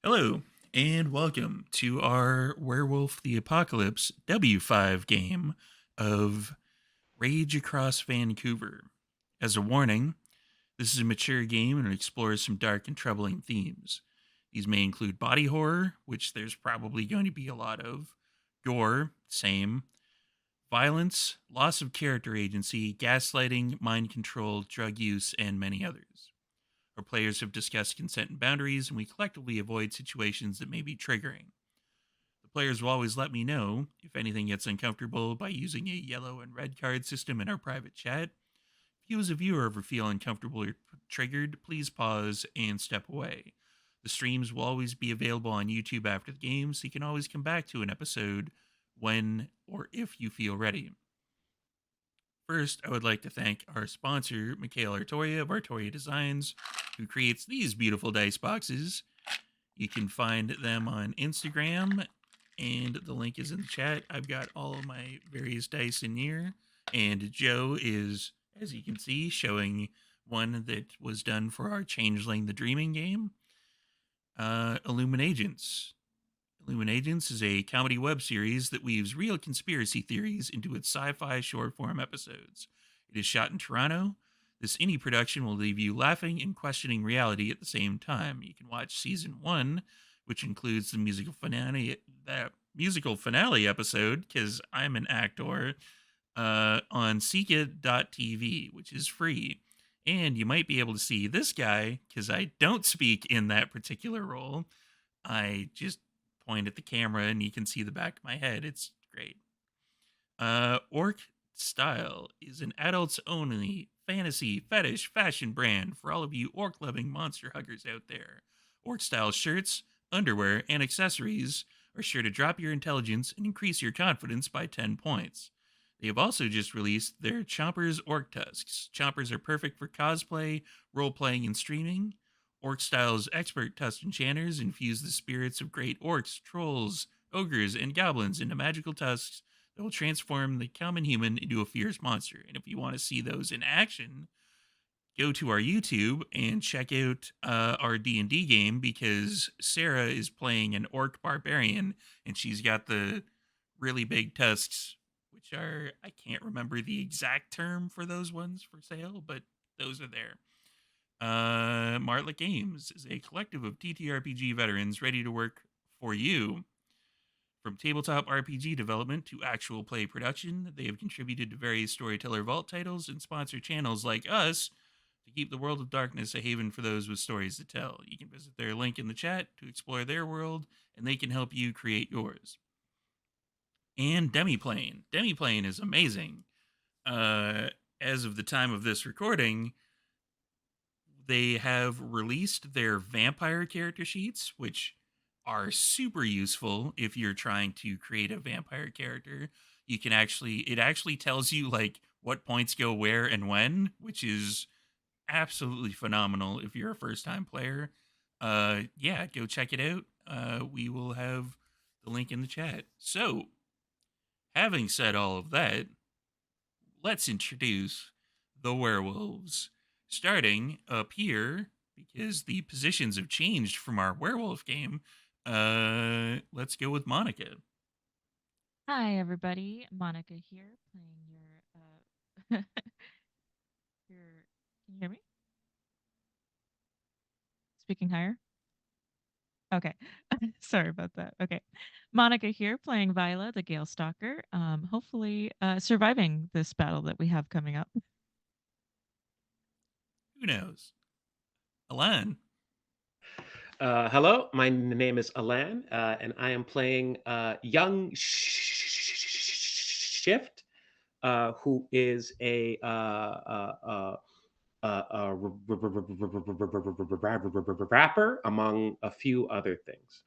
Hello, and welcome to our Werewolf the Apocalypse W5 game of Rage Across Vancouver. As a warning, this is a mature game and it explores some dark and troubling themes. These may include body horror, which there's probably going to be a lot of, gore, same, violence, loss of character agency, gaslighting, mind control, drug use, and many others. Our players have discussed consent and boundaries, and we collectively avoid situations that may be triggering. The players will always let me know if anything gets uncomfortable by using a yellow and red card system in our private chat. If you as a viewer ever feel uncomfortable or triggered, please pause and step away. The streams will always be available on YouTube after the game, so you can always come back to an episode when or if you feel ready. First, I would like to thank our sponsor, Mikhail Artoria of Artoria Designs, who creates these beautiful dice boxes. You can find them on Instagram, and the link is in the chat. I've got all of my various dice in here, and Joe is, as you can see, showing one that was done for our Changeling the Dreaming game. Illuminagents. Illuminagents is a comedy web series that weaves real conspiracy theories into its sci-fi short-form episodes. It is shot in Toronto. This indie production will leave you laughing and questioning reality at the same time. You can watch season 1, which includes the musical finale episode, because I'm an actor, on Sika.tv, which is free. And you might be able to see this guy, because I don't speak in that particular role. I just point at the camera and you can see the back of my head. It's great. Orc Style is an adults only fantasy fetish fashion brand for all of you orc loving monster huggers out there. Orc Style shirts, underwear, and accessories are sure to drop your intelligence and increase your confidence by 10 points. They have also just released their Chompers Orc Tusks. Chompers are perfect for cosplay, role playing, and streaming. Orc Style's expert tusk enchanters infuse the spirits of great orcs, trolls, ogres, and goblins into magical tusks that will transform the common human into a fierce monster. And if you want to see those in action, go to our YouTube and check out our D&D game, because Sarah is playing an orc barbarian and she's got the really big tusks, which are, I can't remember the exact term for those ones for sale, but those are there. Martlet Games is a collective of ttrpg veterans ready to work for you. From tabletop RPG development to actual play production, they have contributed to various Storyteller Vault titles and sponsor channels like us to keep the world of darkness a haven for those with stories to tell. You can visit their link in the chat to explore their world, and they can help you create yours. And Demiplane. Demiplane is amazing. As of the time of this recording, they have released their vampire character sheets, which are super useful if you're trying to create a vampire character. It actually tells you like what points go where and when, which is absolutely phenomenal if you're a first time player. Yeah, go check it out. We will have the link in the chat. So, having said all of that, let's introduce the werewolves. Starting up here, because the positions have changed from our werewolf game, let's go with Monica. Hi, everybody. Monica here, playing your. Can you hear me? Speaking higher. Okay. Sorry about that. Okay. Monica here, playing Viola, the Gale Stalker. Hopefully, surviving this battle that we have coming up. Who knows? Alan. Hello, my name is Alan, and I am playing young Shift, who is a rapper, among a few other things.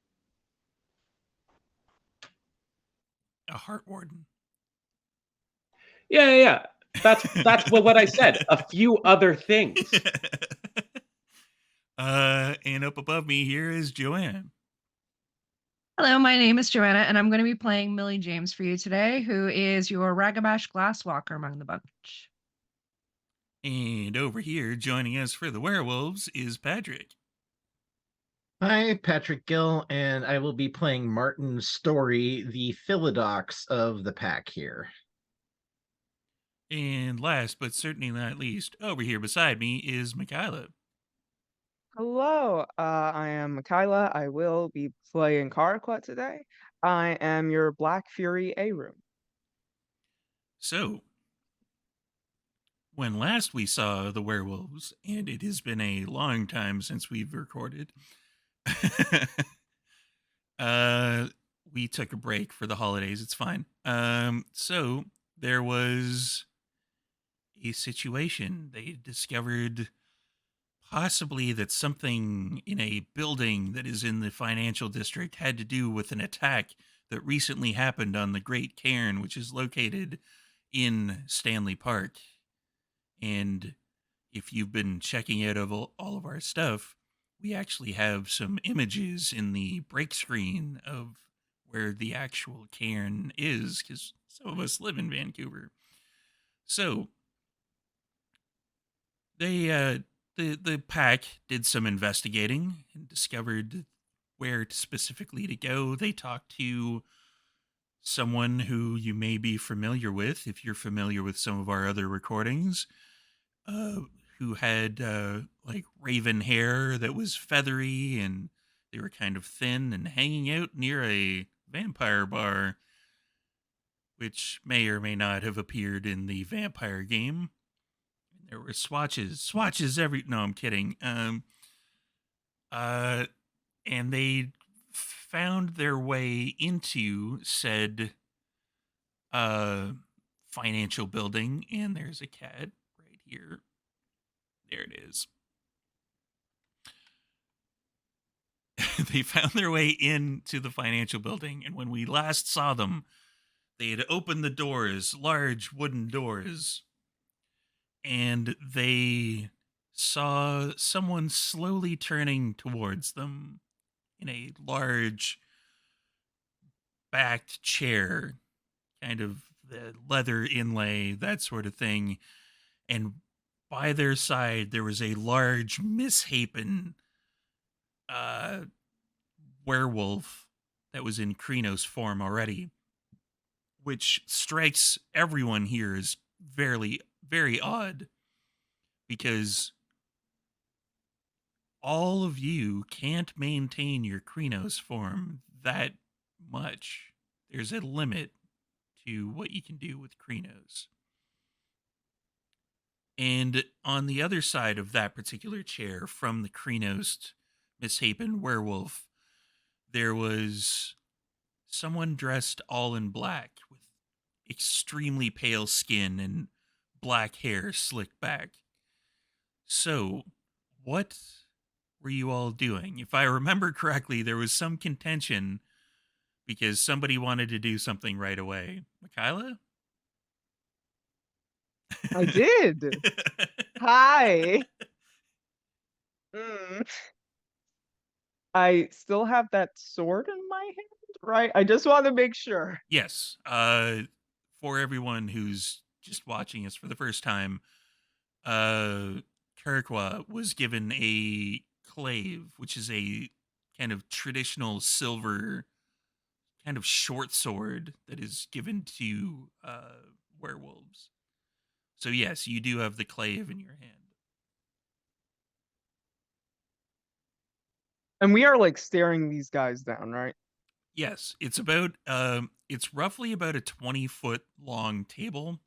A heart warden. Yeah. That's what I said. A few other things. And up above me here is Joanne. Hello, my name is Joanna, and I'm going to be playing Millie James for you today, who is your Ragabash Glasswalker among the bunch. And over here, joining us for the werewolves, is Patrick. Hi, Patrick Gill, and I will be playing Martin Story, the Philodox of the pack here. And last but certainly not least, over here beside me is Michaela. Hello, I am Mikaela. I will be playing Karaquat today. I am your Black Fury A-Room. So, when last we saw the werewolves, and it has been a long time since we've recorded, uh, we took a break for the holidays. It's fine. So there was a situation. They discovered possibly that something in a building that is in the financial district had to do with an attack that recently happened on the Great Cairn, which is located in Stanley Park. And if you've been checking out of all of our stuff, we actually have some images in the break screen of where the actual cairn is, because some of us live in Vancouver. So the pack did some investigating and discovered where specifically to go. They talked to someone who you may be familiar with if you're familiar with some of our other recordings, uh, who had like raven hair that was feathery, and they were kind of thin and hanging out near a vampire bar, which may or may not have appeared in the vampire game. There were swatches every. No, I'm kidding. Uh, and they found their way into said financial building, and there's a cat right here. There it is. They found their way into the financial building, and when we last saw them, they had opened the doors, large wooden doors, and they saw someone slowly turning towards them in a large backed chair, kind of the leather inlay, that sort of thing. And by their side, there was a large, misshapen uh, werewolf that was in Krenos form already, which strikes everyone here as very, very odd, because all of you can't maintain your Krenos form that much. There's a limit to what you can do with Krenos. And on the other side of that particular chair, from the Krenos misshapen werewolf, there was someone dressed all in black with extremely pale skin and black hair slicked back. So, what were you all doing? If I remember correctly, there was some contention because somebody wanted to do something right away. Michaela? I did. Hi. Mm. I still have that sword in my hand, right? I just want to make sure. Yes. For everyone who's just watching us for the first time, Kirkwa was given a clave, which is a kind of traditional silver kind of short sword that is given to werewolves. So yes, you do have the clave in your hand. And we are like staring these guys down, right? Yes, it's roughly about a 20-foot long table,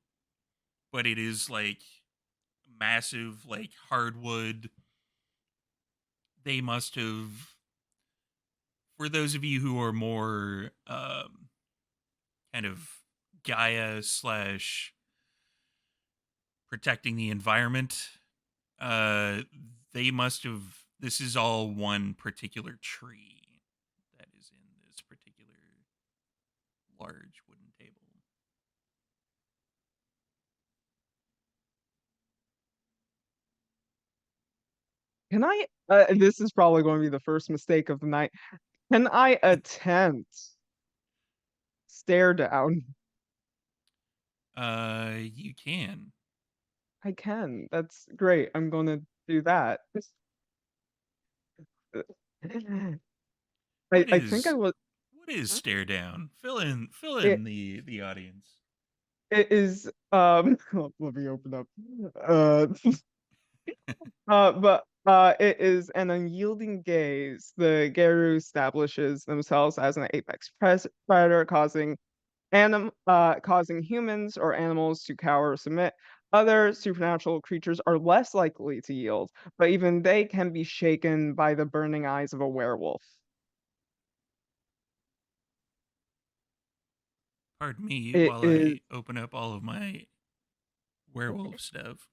but it is like massive, like hardwood. They must have, for those of you who are more kind of Gaia slash protecting the environment, they must have, this is all one particular tree that is in this particular large wooden table. Can I? This is probably going to be the first mistake of the night. Can I attempt stare down? You can. I can. That's great. I'm going to do that. I think I was. what is stare down? Fill in It the audience. it is let me open up. But it is an unyielding gaze. The Geru establishes themselves as an apex predator, causing humans or animals to cower or submit. Other supernatural creatures are less likely to yield, but even they can be shaken by the burning eyes of a werewolf. Pardon me It while is I open up all of my werewolf stuff.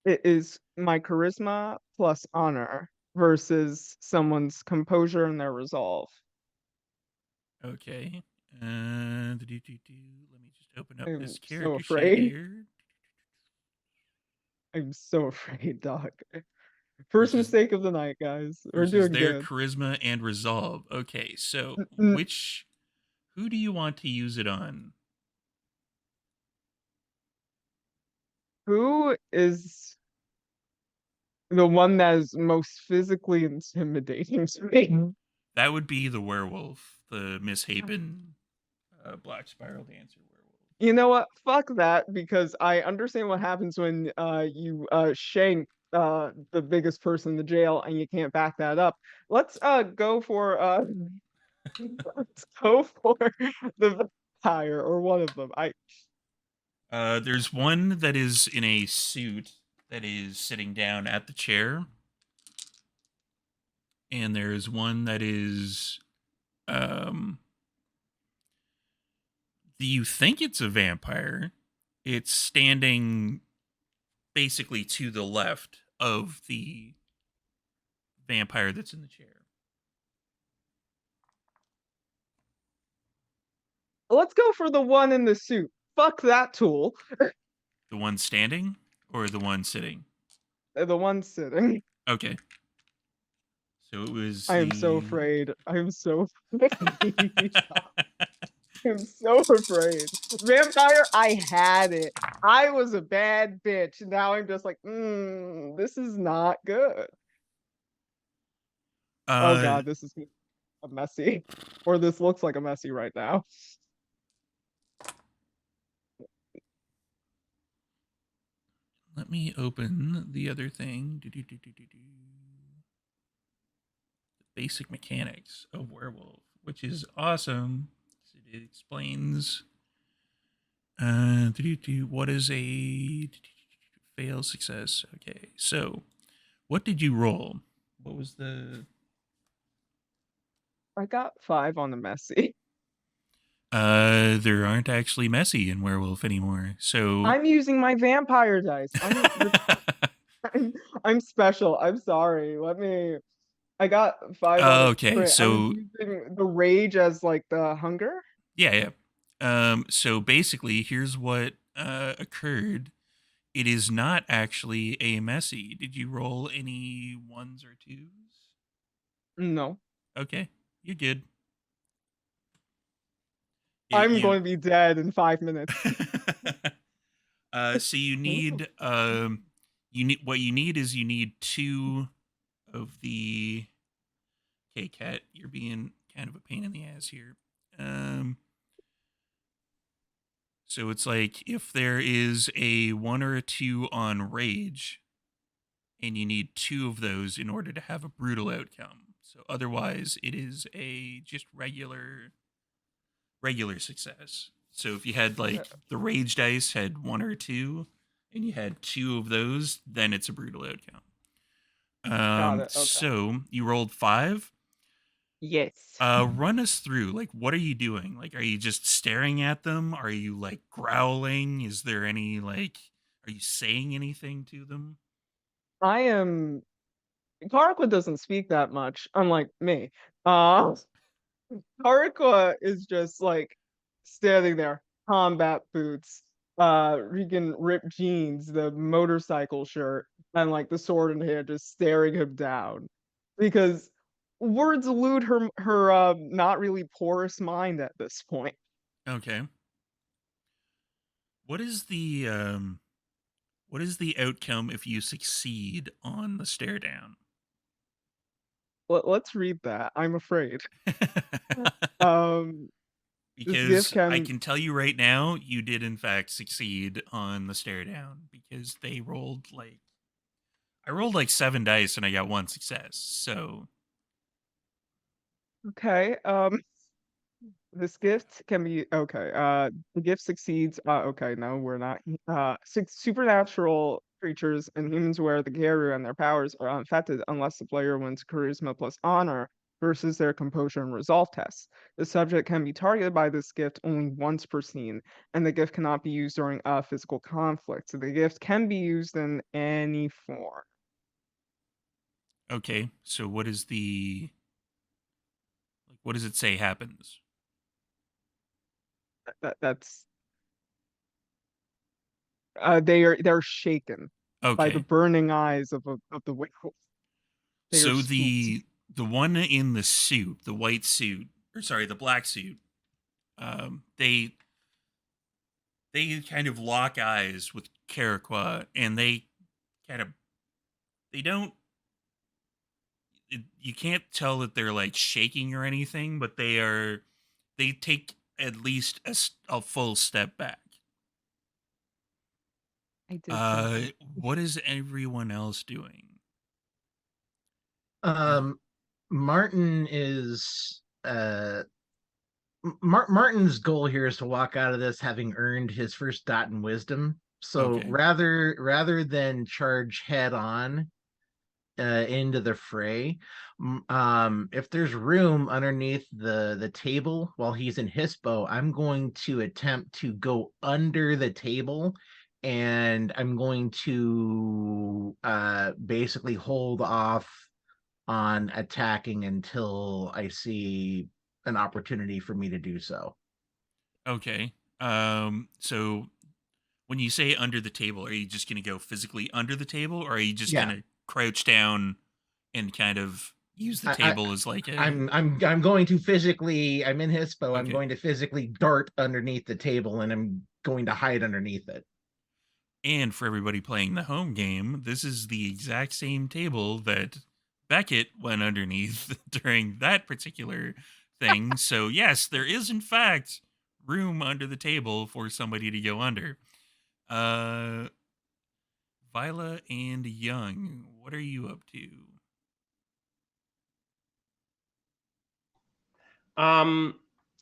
it is my charisma plus honor versus someone's composure and their resolve. Okay. Let me just open up I'm this so character sheet afraid. here. I'm so afraid, Doc. First Versus mistake of the night, guys. We're versus doing their good. charisma and resolve. Okay, so N- who do you want to use it on? Who is the one that is most physically intimidating to me? That would be the werewolf, the misshapen Black Spiral Dancer werewolf. You know what? Fuck that, because I understand what happens when you shank the biggest person in the jail and you can't back that up. Let's go for let's go for the vampire or one of them. There's one that is in a suit that is sitting down at the chair, and there's one that is you think it's a vampire. It's standing basically to the left of the vampire that's in the chair. Let's go for the one in the suit. Fuck that tool. The one standing or the one sitting? The one sitting. Okay. So it was I am so afraid. I'm so afraid. I'm so afraid. Vampire, I had it. I was a bad bitch. Now I'm just like, this is not good. Oh god, this is a messy. Or this looks like a messy right now. let me open the other thing. Basic mechanics of werewolf, which is awesome. It explains what is a fail success. Okay, so what did you roll? What was the I got 5 on the messy. there aren't actually messy in werewolf anymore. So I'm using my vampire dice. I'm special. I'm sorry. I got 5 on the okay, crit. I'm so using the rage as like the hunger. yeah. So basically, here's what occurred. It is not actually a messy. Did you roll any ones or twos? No. Okay, you're good. I'm going to be dead in 5 minutes. So you need what you need is you need 2 of the. Okay, Cat, you're being kind of a pain in the ass here. So it's like if there is a 1 or a 2 on rage, and you need 2 of those in order to have a brutal outcome. So otherwise, it is a just regular success. So if you had like the rage dice had 1 or 2, and you had 2 of those, then it's a brutal outcome. Got it. Okay. So you rolled 5. Yes. Run us through. Like, what are you doing? Like, are you just staring at them? Are you like growling? Is there any like? Are you saying anything to them? I am. Karaqua doesn't speak that much, unlike me. Karaqua is just like standing there, combat boots, freaking ripped jeans, the motorcycle shirt, and like the sword in hand, just staring him down. Because words elude her not really porous mind at this point. Okay. What is the outcome if you succeed on the stare down? let's read that. I'm afraid. Um, this gift Because I can. can tell you right now, you did in fact succeed on the stare down because I rolled like 7 dice and I got 1 success. So Okay. This gift can be okay. The gift succeeds. Okay, no, we're not. Supernatural creatures and humans wear the Geru and their powers are unaffected unless the player wins Charisma plus Honor versus their Composure and Resolve tests. The subject can be targeted by this gift only once per scene, and the gift cannot be used during a physical conflict. So the gift can be used in any form. okay, so what is what does it say happens? That's they're shaken by the Okay. burning eyes of the werewolf. They are So spooked. the one in the suit, the white suit, or sorry, the black suit, they kind of lock eyes with Karaqua, and they kind of they don't. You can't tell that they're like shaking or anything, but they take at least a full step back. I did something. What is everyone else doing? Martin is Martin's goal here is to walk out of this having earned his first dot in wisdom. So Okay. rather than charge head on into the fray, if there's room underneath the table while he's in Hispo, I'm going to attempt to go under the table, and I'm going to basically hold off on attacking until I see an opportunity for me to do so. Okay. So when you say under the table, are you just going to go physically under the table, or are you just Yeah. going to crouch down and kind of use the table as like a? I'm going to physically. I'm in Hispo. I'm Okay. going to physically dart underneath the table, and I'm going to hide underneath it. And for everybody playing the home game, this is the exact same table that Beckett went underneath during that particular thing. So yes, there is in fact room under the table for somebody to go under. Viola and Young, what are you up to?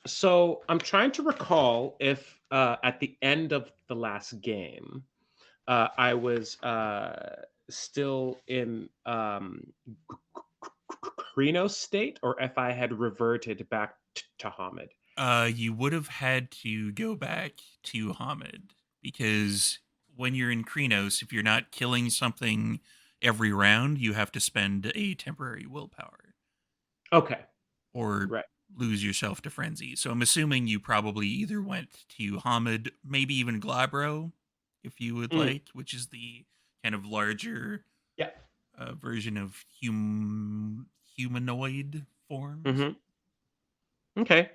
So I'm trying to recall if at the end of the last game, I was still in Krino state, or if I had reverted back to Hamid. You would have had to go back to Hamid because when you're in Krenos, if you're not killing something every round, you have to spend a temporary willpower. Okay. Or Right. lose yourself to frenzy. So I'm assuming you probably either went to Hamid, maybe even Glabro, if you would like, which is the kind of larger Yeah. version of humanoid forms. Mm-hmm. Okay.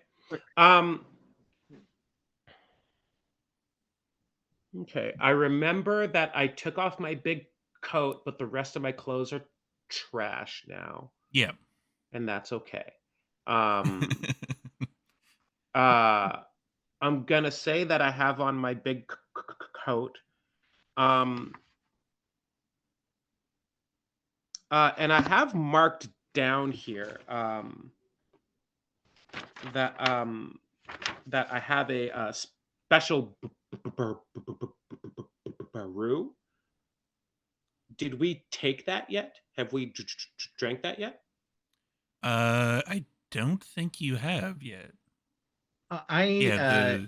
Okay. I remember that I took off my big coat, but the rest of my clothes are trash now. Yeah. And that's okay. I'm gonna say that I have on my big coat. And I have marked down here that I have a special brew. Did we take that yet? Have we drank that yet? I don't think you have yet. I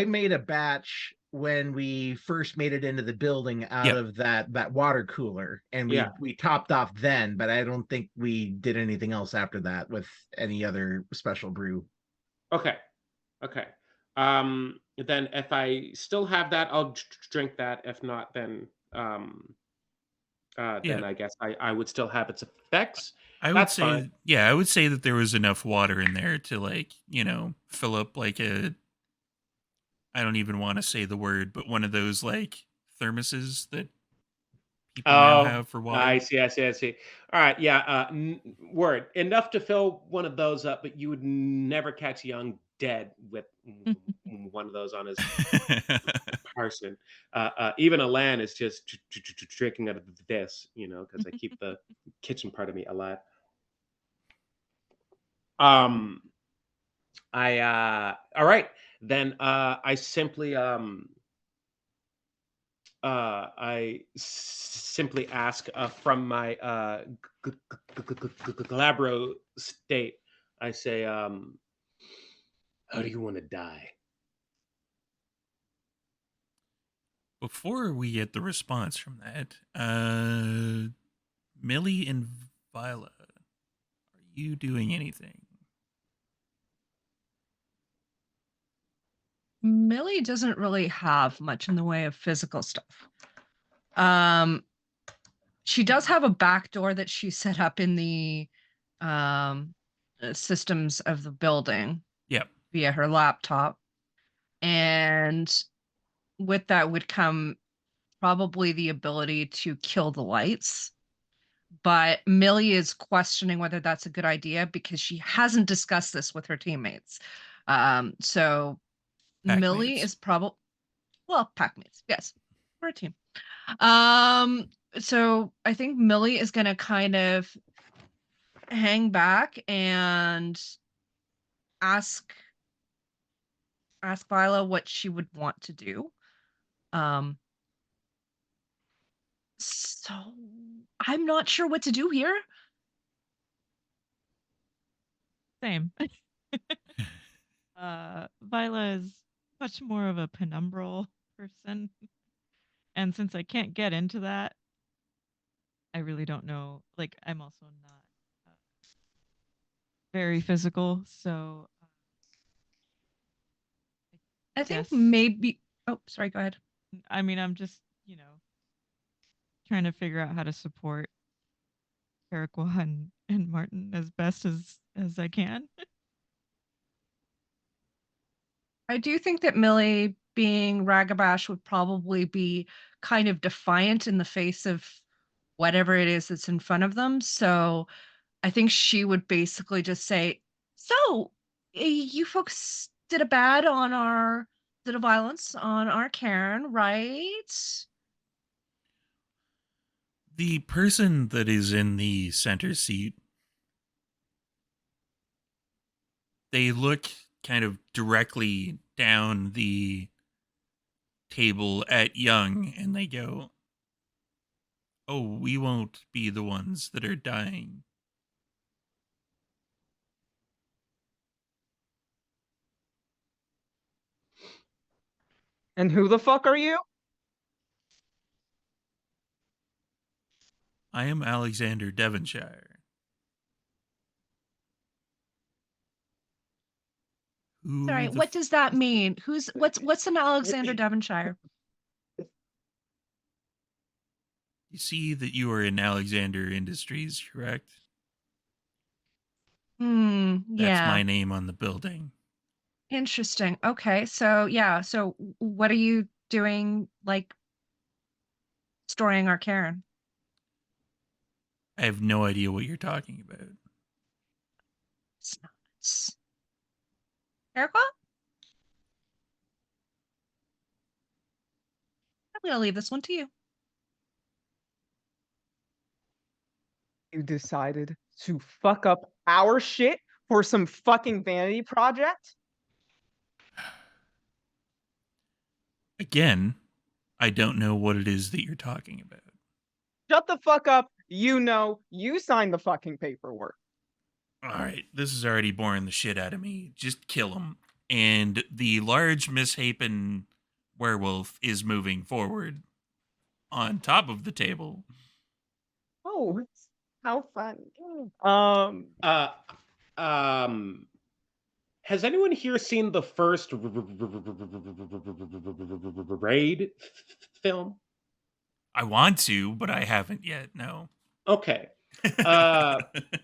made a batch when we first made it into the building out of that water cooler, and we topped off then, but I don't think we did anything else after that with any other special brew. Okay. Then if I still have that, I'll drink that. If not, then I guess I would still have its effects. I would say, I would say that there was enough water in there to fill up like a, I don't even want to say the word, but one of those like thermoses that people now Oh, have for water. I see. All right, yeah. Word enough to fill one of those up, but you would never catch a young dead with one of those on his person. Even Alan is just drinking out of this, because I keep the kitchen part of me alive. All right, then I simply ask from my glabro state. I say, how do you want to die? Before we get the response from that, Millie and Viola, are you doing anything? Millie doesn't really have much in the way of physical stuff. She does have a back door that she set up in the systems of the building. Yep. Via her laptop. And with that would come probably the ability to kill the lights. But Millie is questioning whether that's a good idea because she hasn't discussed this with her teammates. So Millie Pack-mates. is probably packmates, yes, we're a team. So I think Millie is gonna kind of hang back and ask Viola what she would want to do. So I'm not sure what to do here. Same. Viola is much more of a penumbral person. And since I can't get into that, I really don't know. Like, I'm also not very physical. So I think guess, maybe. Oh, sorry. Go ahead. I mean, I'm just, trying to figure out how to support Iroquois and Martin as best as I can. I do think that Millie being Ragabash would probably be kind of defiant in the face of whatever it is that's in front of them. So I think she would basically just say, "So, you folks did a violence on our Karen, right?" The person that is in the center seat, they look kind of directly down the table at Young and they go, "Oh, we won't be the ones that are dying." And who the fuck are you? I am Alexander Devonshire. Sorry, what does that mean? What's an Alexander Devonshire? You see that you are in Alexander Industries, correct? Yeah. That's my name on the building. Interesting. Okay. So yeah. So what are you doing, like storing our Karen? I have no idea what you're talking about. It's nuts. Erica? I'm gonna leave this one to you. You decided to fuck up our shit for some fucking vanity project? Again, I don't know what it is that you're talking about. Shut the fuck up. You signed the fucking paperwork. All right, this is already boring the shit out of me. Just kill him. And the large misshapen werewolf is moving forward on top of the table. Oh, how fun. Has anyone here seen the first Raid film? I want to, but I haven't yet. No. Okay.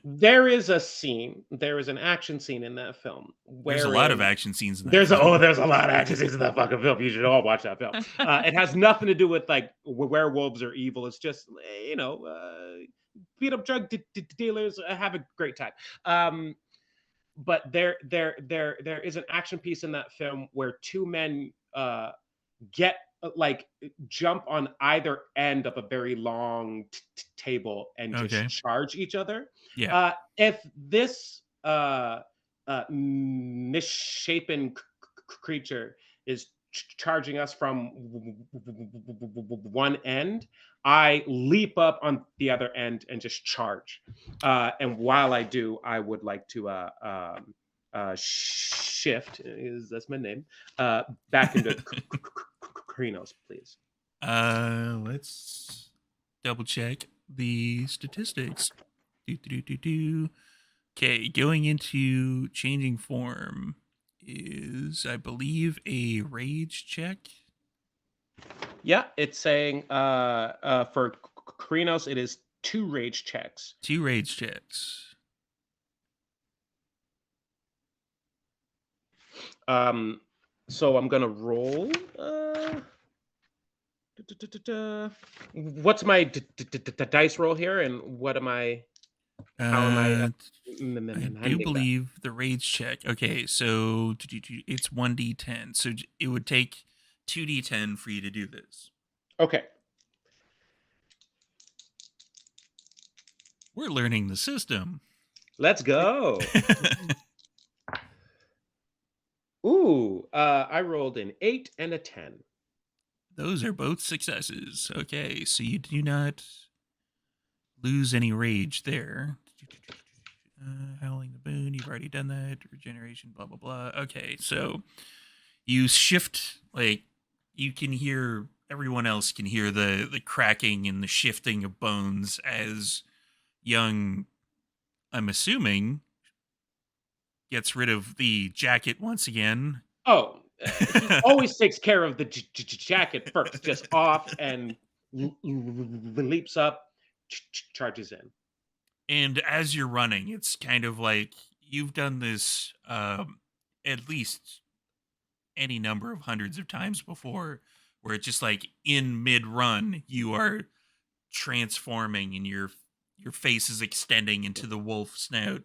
There is an action scene in that film There's a lot of wherein action scenes in that there's film. there's a lot of action scenes in that fucking film. You should all watch that film. It has nothing to do with like werewolves or evil. It's just beat up drug dealers, have a great time. But there is an action piece in that film where two men get like jump on either end of a very long table and just Okay. charge each other. Yeah. If this misshapen creature is charging us from one end, I leap up on the other end and just charge. And while I do, I would like to shift, that's my name, back into Krinos, please. Let's double check the statistics. Okay, going into changing form is, I believe, a rage check. Yeah, it's saying for Krinos, it is 2 rage checks. 2 rage checks. So I'm gonna roll. What's my dice roll here, and what am I? How am I? I do believe the rage check. Okay, so it's 1d10. So it would take 2d10 for you to do this. Okay. We're learning the system. Let's go. Ooh, I rolled an 8 and a 10. Those are both successes. Okay, so you do not lose any rage there. Howling the Boon, you've already done that. Regeneration, blah, blah, blah. Okay, so you shift, like, you can hear, everyone else can hear the cracking and the shifting of bones as Young, I'm assuming, gets rid of the jacket once again. Oh, he always takes care of the jacket first, just off and leaps up, charges in. And as you're running, it's kind of like you've done this at least any number of hundreds of times before, where it's just like in mid-run, you are transforming and your face is extending into the wolf snout.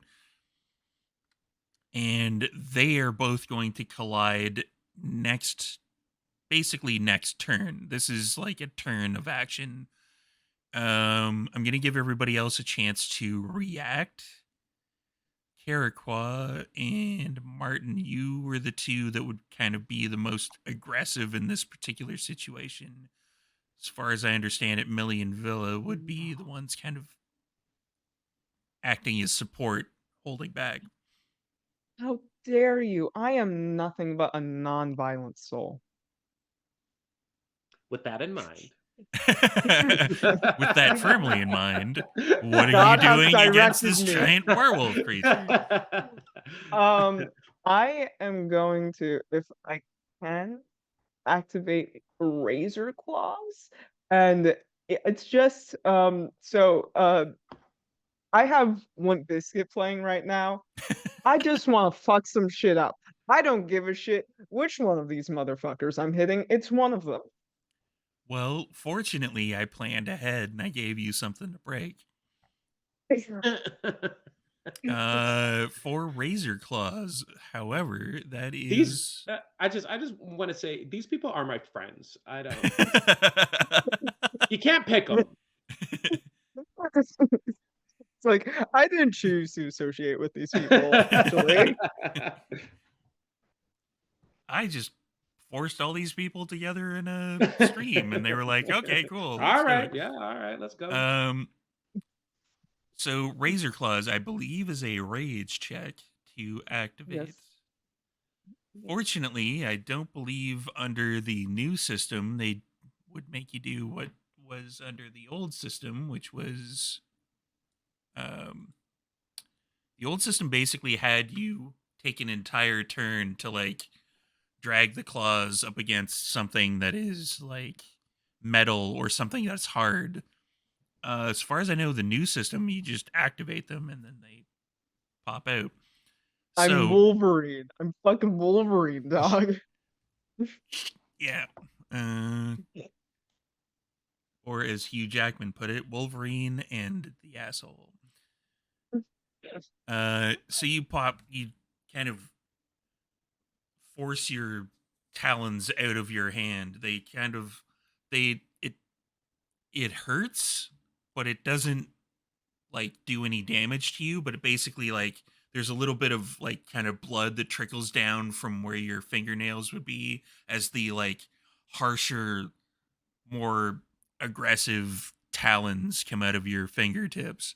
And they are both going to collide basically next turn. This is like a turn of action. I'm going to give everybody else a chance to react. Caraqua and Martin, you were the two that would kind of be the most aggressive in this particular situation. As far as I understand it, Millie and Villa would be the ones kind of acting as support, holding back. How dare you? I am nothing but a non-violent soul. With that in mind. With that firmly in mind, what are God you has doing against directed this me. giant werewolf creature? I am going to, if I can, activate Razor Claws, and it's just I have Limp Bizkit playing right now. I just want to fuck some shit up. I don't give a shit which one of these motherfuckers I'm hitting. It's one of them. Well, fortunately, I planned ahead and I gave you something to break. For Razor Claws, however, that is I just want to say these people are my friends. I don't. You can't pick them. It's like I didn't choose to associate with these people. Actually, I just forced all these people together in a stream, and they were like, "Okay, cool, All right, let's go." So Razor Claws, I believe, is a rage check to activate. Yes. Fortunately, I don't believe under the new system they would make you do what was under the old system, which was the old system basically had you take an entire turn to like drag the claws up against something that is like metal or something that's hard. As far as I know, the new system, you just activate them and then they pop out. I'm So Wolverine. I'm fucking Wolverine, dog. yeah. Or as Hugh Jackman put it, Wolverine and the asshole. So you kind of force your talons out of your hand. It hurts, but it doesn't like do any damage to you, but it basically like there's a little bit of like kind of blood that trickles down from where your fingernails would be as the like harsher, more aggressive talons come out of your fingertips.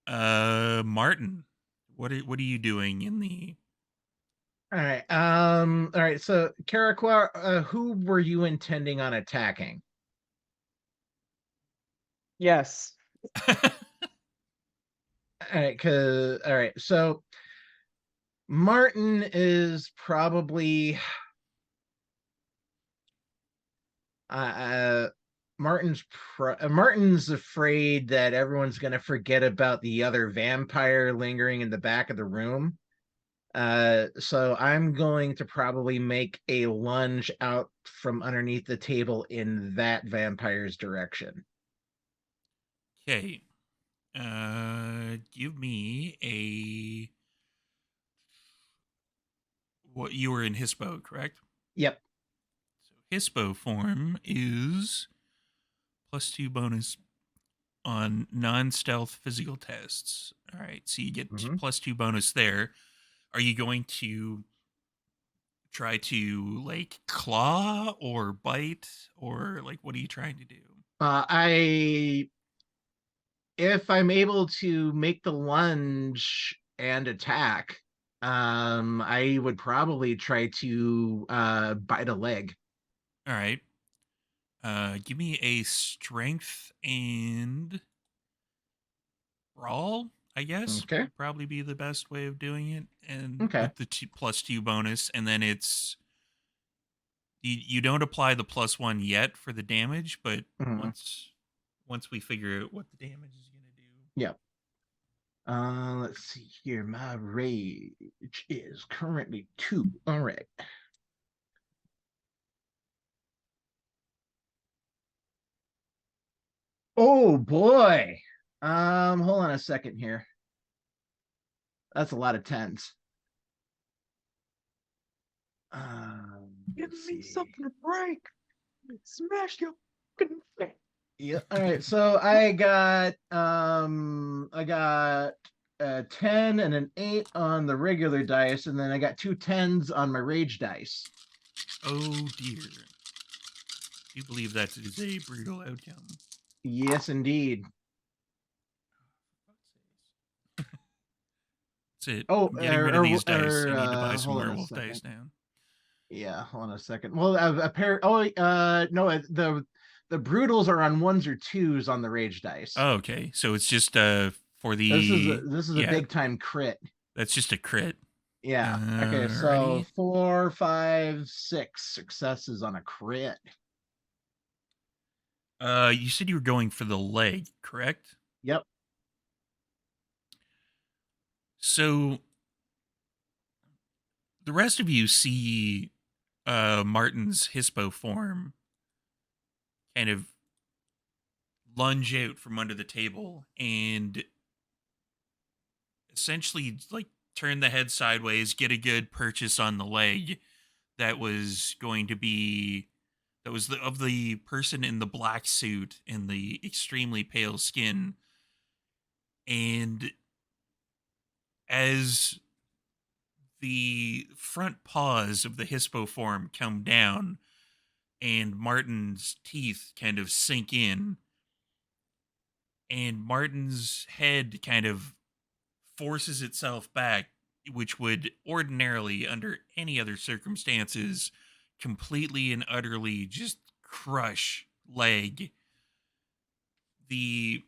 Martin, what are you doing in the All right. All right. So, Karakwa, who were you intending on attacking? Yes. All right. So, Martin is probably Martin's afraid that everyone's going to forget about the other vampire lingering in the back of the room. So I'm going to probably make a lunge out from underneath the table in that vampire's direction. Okay. Give me a what you were in Hispo, correct? Yep. So Hispo form is +2 bonus on non-stealth physical tests. All right, so you get +2 bonus there. Are you going to try to like claw or bite or like what are you trying to do? If I'm able to make the lunge and attack, I would probably try to bite a leg. All right. Give me a strength and brawl, I guess. Okay. Would probably be the best way of doing it. And Okay. with the +2 bonus, and then it's you don't apply the +1 yet for the damage, but once we figure out what the damage is gonna do. Yep. Let's see here. My rage is currently 2. All right. Oh boy. Hold on a second here. That's a lot of 10s. Give me something to break. Smash your fucking face. Yeah. All right. So I got a 10 and an 8 on the regular dice, and then I got 2 10s on my rage dice. Oh dear. You believe that is a brutal outcome. Yes, indeed. That's it. Oh, I'm getting rid of these dice. I need to buy some werewolf dice now. Yeah, hold on a second. Well, a pair. Oh, no, the brutals are on 1s or 2s on the rage dice. Oh, okay. So it's just for the this is a big time crit. That's just a crit. Yeah. Okay, so 4, 5, 6 successes on a crit. You said you were going for the leg, correct? Yep. So the rest of you see Martin's Hispo form kind of lunge out from under the table and essentially like turn the head sideways, get a good purchase on the leg that was going to be of the person in the black suit and the extremely pale skin. And as the front paws of the Hispo form come down and Martin's teeth kind of sink in, and Martin's head kind of forces itself back, which would ordinarily, under any other circumstances, completely and utterly just crush leg. The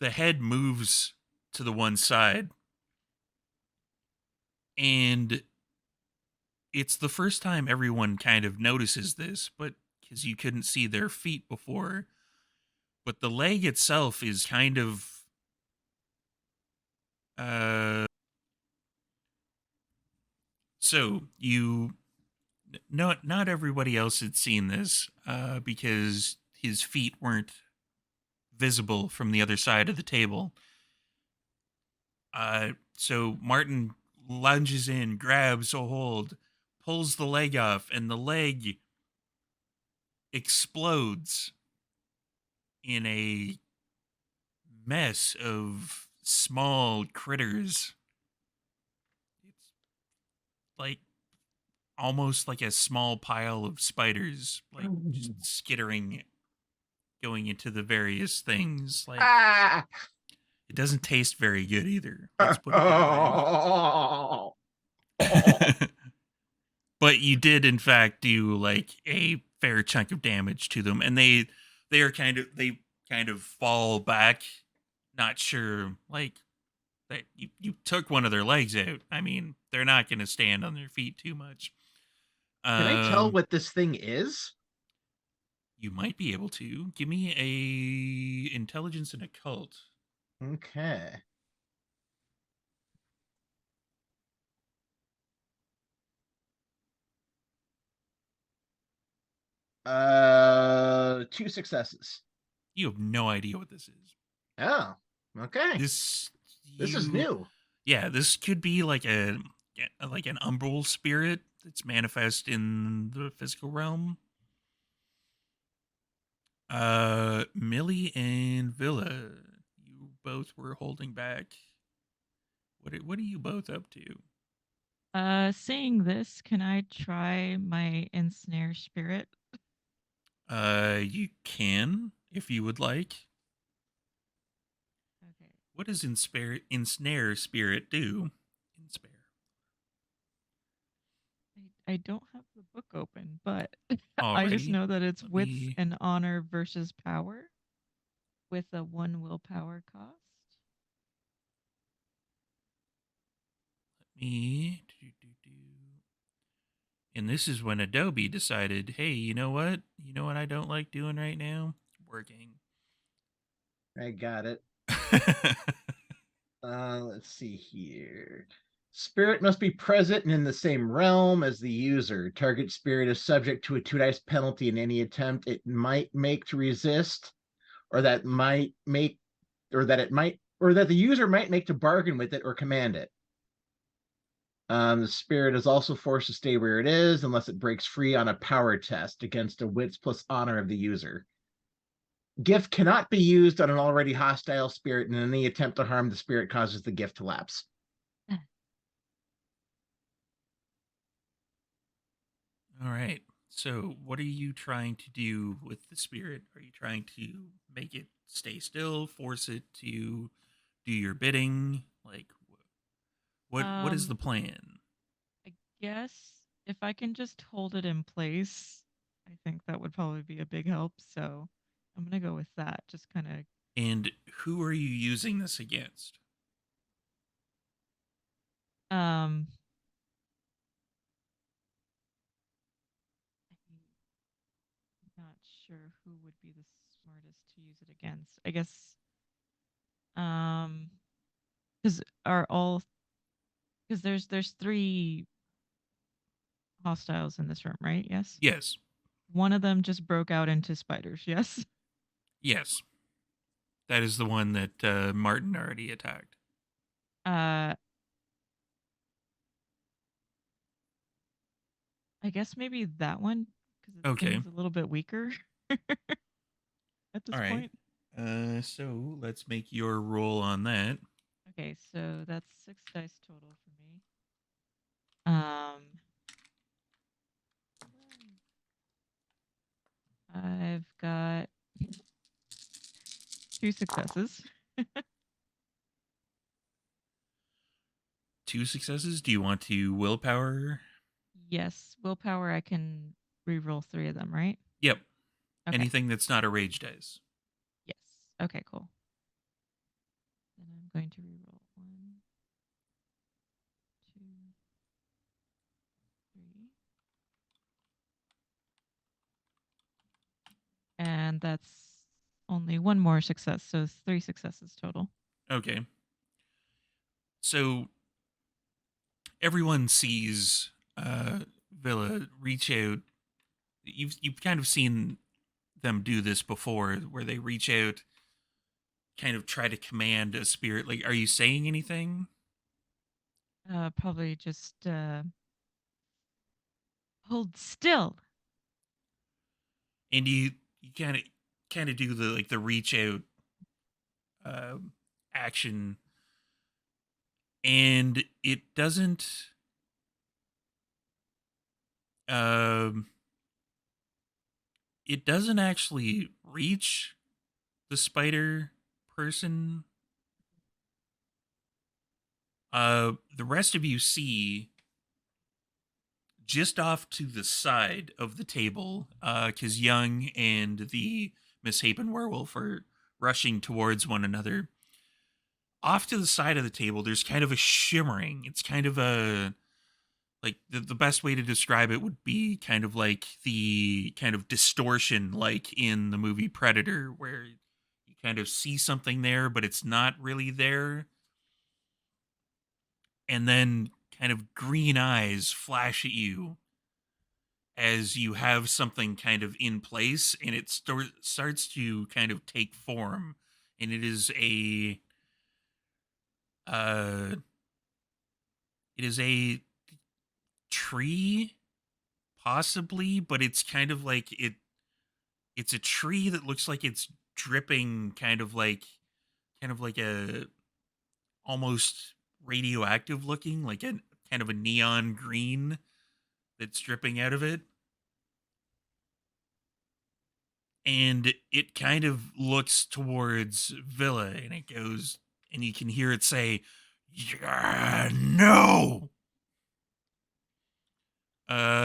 head moves to the one side, and it's the first time everyone kind of notices this, but because you couldn't see their feet before, but the leg itself is kind of so you not everybody else had seen this because his feet weren't visible from the other side of the table. So Martin lunges in, grabs a hold, pulls the leg off, and the leg explodes in a mess of small critters. It's like almost like a small pile of spiders, like just skittering, going into the various things. Like Ah! it doesn't taste very good either. Let's put it that way. But you did in fact do like a fair chunk of damage to them, and they kind of fall back, not sure like that you took one of their legs out. I mean, they're not going to stand on their feet too much. Can I tell what this thing is? You might be able to give me a intelligence and occult. Okay. Two successes. You have no idea what this is. Oh, okay. This is new. Yeah, this could be like an umbral spirit that's manifest in the physical realm. Millie and Villa, you both were holding back. What are you both up to? Seeing this, can I try my ensnare spirit? You can if you would like. Okay. What does ensnare spirit do? Ensnare. I don't have the book open, but Alrighty. I just know that it's Let wits me- and honor versus power with a 1 willpower cost. Let me. And this is when Adobe decided, hey, you know what? You know what I don't like doing right now? Working. I got it. Let's see here. Spirit must be present and in the same realm as the user. Target spirit is subject to a 2 dice penalty in any attempt it might make to resist, or that the user might make to bargain with it or command it. The spirit is also forced to stay where it is unless it breaks free on a power test against a wits plus honor of the user. Gift cannot be used on an already hostile spirit, and any attempt to harm the spirit causes the gift to lapse. All right. So, what are you trying to do with the spirit? Are you trying to make it stay still, force it to do your bidding? Like, what is the plan? I guess if I can just hold it in place, I think that would probably be a big help. So I'm gonna go with that. Just kind of. And who are you using this against? I'm not sure who would be the smartest to use it against. I guess because there's 3 hostiles in this room, right? Yes. Yes. One of them just broke out into spiders. Yes. Yes. That is the one that Martin already attacked. I guess maybe that one because it Okay. seems a little bit weaker at this All right. point. So let's make your roll on that. Okay, so that's 6 dice total for me. I've got 2 successes. 2 successes. Do you want to willpower? Yes, willpower. I can reroll 3 of them, right? Yep. Okay. Anything that's not a rage dice. Yes. Okay, cool. Then I'm going to reroll 1, 2, 3. And that's only one more success, so 3 successes total. Okay. So everyone sees Villa reach out. You've kind of seen them do this before, where they reach out, kind of try to command a spirit. Like, are you saying anything? Probably just hold still. And you kind of do the reach out action, and it doesn't um it doesn't actually reach the spider person. The rest of you see just off to the side of the table, because Young and the Misshapen werewolf are rushing towards one another. Off to the side of the table, there's kind of a shimmering. It's kind of a like the best way to describe it would be kind of like the kind of distortion like in the movie Predator, where you kind of see something there but it's not really there, and then kind of green eyes flash at you as you have something kind of in place, and it starts to kind of take form, and it is a uh it is a tree, possibly, but it's kind of like it's a tree that looks like it's dripping, kind of like a almost radioactive looking, like a kind of a neon green that's dripping out of it. And it kind of looks towards Villa, and it goes, and you can hear it say, "Yeah, no."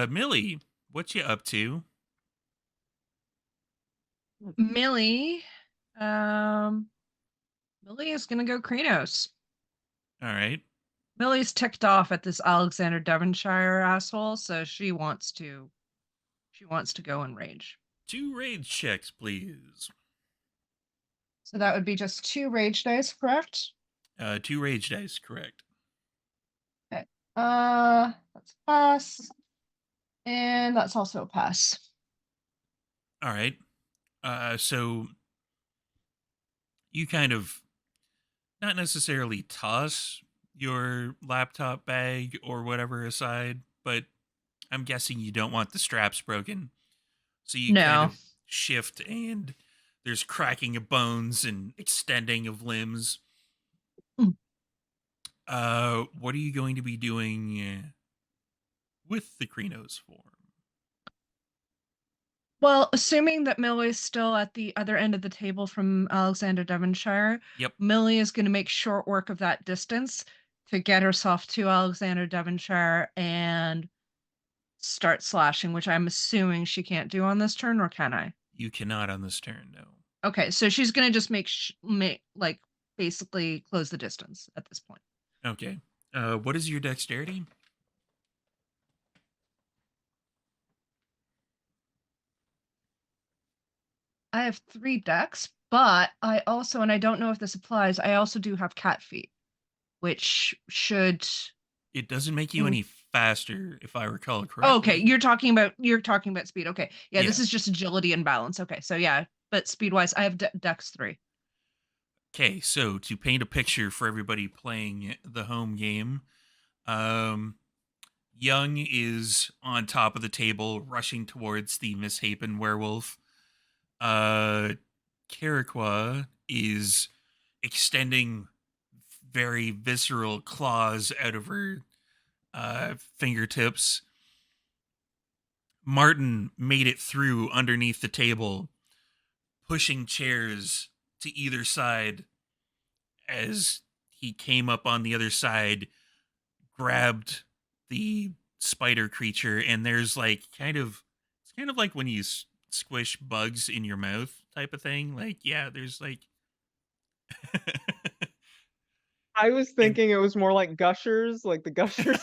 Millie, what you up to? Millie, Millie is gonna go Krenos. All right. Millie's ticked off at this Alexander Devonshire asshole, so she wants to go in rage. 2 rage checks, please. So that would be just 2 rage dice, correct? 2 rage dice, correct. Okay. That's a pass. And that's also a pass. All right. So you kind of not necessarily toss your laptop bag or whatever aside, but I'm guessing you don't want the straps broken. So you kind No. of shift, and there's cracking of bones and extending of limbs. Mm. What are you going to be doing with the Krenos form? Well, assuming that Millie is still at the other end of the table from Alexander Devonshire, Yep. Millie is going to make short work of that distance to get herself to Alexander Devonshire and start slashing, which I'm assuming she can't do on this turn, or can I? You cannot on this turn, no. Okay, so she's going to just make like basically close the distance at this point. Okay. What is your dexterity? I have 3 decks, but I also, and I don't know if this applies, I also do have cat feet, which should. It doesn't make you any faster, if I recall correctly. Okay, you're talking about speed. Okay, yeah, this is just agility and balance. Okay, so yeah, but speed wise, I have dex 3. Okay, so to paint a picture for everybody playing the home game, Young is on top of the table, rushing towards the Misshapen werewolf. Carriqua is extending very visceral claws out of her fingertips. Martin made it through underneath the table, pushing chairs to either side. As he came up on the other side, grabbed the spider creature, and there's like it's kind of like when you squish bugs in your mouth type of thing. Like, yeah, there's like I was thinking it was more like gushers, like the gushers.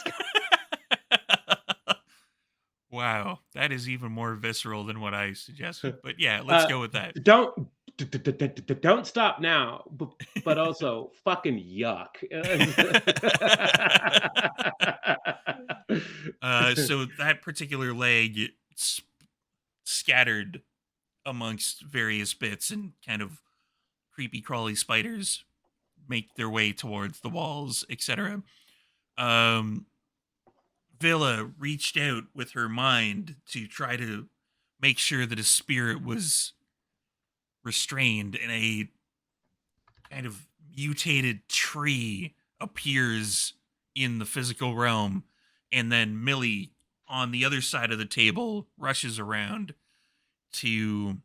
Wow, that is even more visceral than what I suggested. But yeah, let's go with that. Don't stop now, but also fucking yuck. So that particular leg scattered amongst various bits, and kind of creepy crawly spiders make their way towards the walls, etc. Villa reached out with her mind to try to make sure that his spirit was restrained, and a kind of mutated tree appears in the physical realm, and then Millie on the other side of the table rushes around to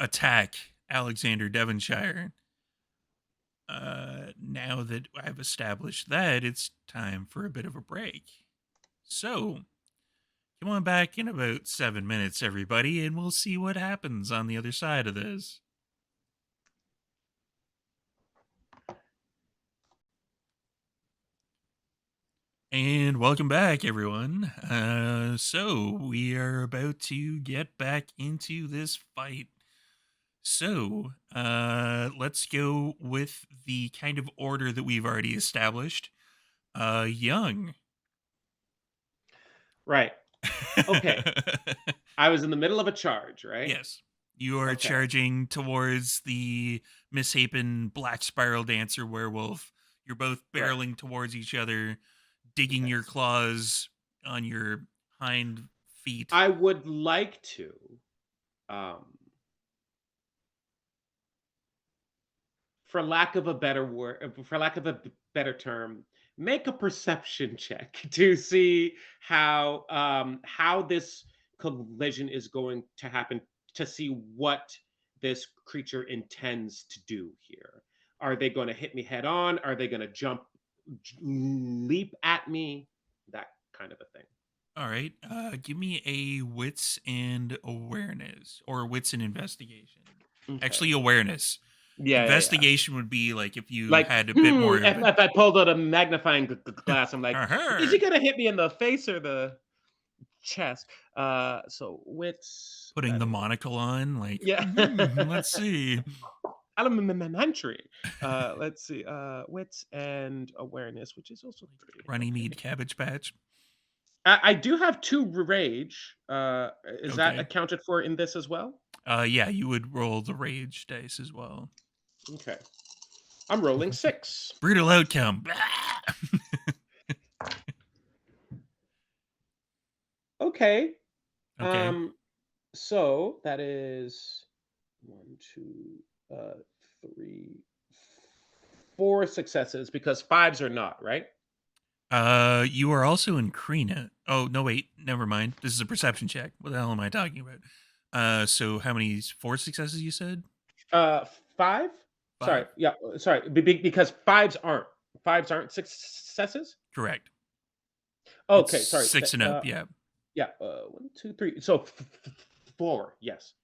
attack Alexander Devonshire. Now that I've established that, it's time for a bit of a break. So, come on back in about 7 minutes, everybody, and we'll see what happens on the other side of this. And welcome back, everyone. So we are about to get back into this fight. So let's go with the kind of order that we've already established. Young. Right. Okay. I was in the middle of a charge, right? Yes. You are Okay. charging towards the Misshapen Black Spiral Dancer werewolf. You're both barreling towards each other, digging your Yes. claws on your hind feet. I would like to for lack of a better word, for lack of a better term, make a perception check to see how this collision is going to happen, to see what this creature intends to do here. Are they going to hit me head on? Are they going to leap at me? That kind of a thing. All right. Give me a wits and awareness, or wits and investigation. Okay. Actually, awareness. Yeah. Investigation would be like if you Like, had a bit more of if I pulled out a magnifying glass, I'm like, is he gonna hit me in the face or the chest? So wits. putting the monocle on, like, Yeah. let's see. Elementary. Let's see. Wits and awareness, which is also pretty. Runnymede Cabbage Patch. I do have 2 rage. Is that Okay. accounted for in this as well? Yeah, you would roll the rage dice as well. Okay. I'm rolling 6. Brutal outcome. Okay. Okay. So that is 1, 2, 3, 4 successes, because 5s are not, right? You are also in Krina. Oh, no, wait. Never mind. This is a perception check. What the hell am I talking about? So how many 4 successes you said? 5? 5. Sorry. Yeah. Sorry. Because 5s aren't successes. Correct. Okay. It's Sorry. 6 and up. Yeah. Yeah. 1, 2, 3. So 4. Yes.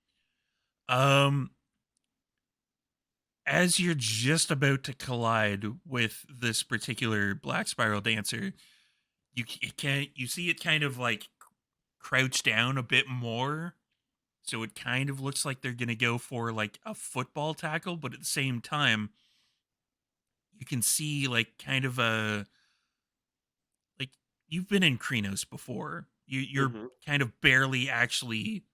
As you're just about to collide with this particular Black Spiral Dancer, you see it kind of like crouch down a bit more, so it kind of looks like they're gonna go for like a football tackle, but at the same time you can see like kind of a, like, you've been in Krenos before. You're kind of barely actually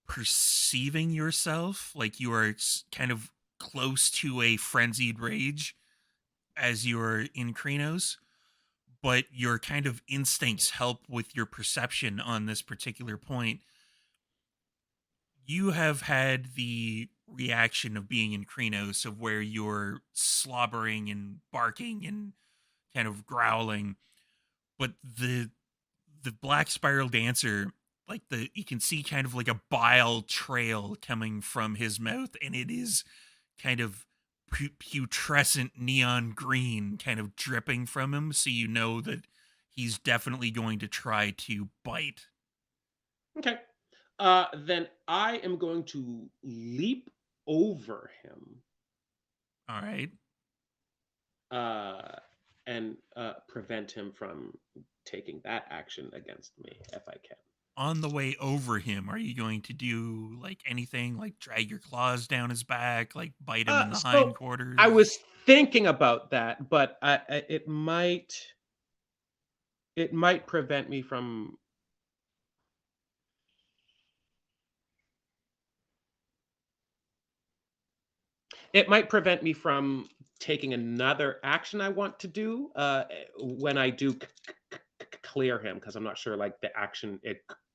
perceiving yourself, like you are kind of close to a frenzied rage as you're in Krenos, but your kind of instincts help with your perception on this particular point. You have had the reaction of being in Krenos, of where you're slobbering and barking and kind of growling, but the Black Spiral Dancer, like, you can see kind of like a bile trail coming from his mouth, and it is kind of putrescent neon green kind of dripping from him, so you know that he's definitely going to try to bite. Okay. Then I am going to leap over him. All right. And prevent him from taking that action against me if I can. on the way over him, are you going to do like anything like drag your claws down his back, like bite him in the So hindquarters? I was thinking about that, but it might prevent me from. It might prevent me from taking another action I want to do when I do clear him, because I'm not sure like the action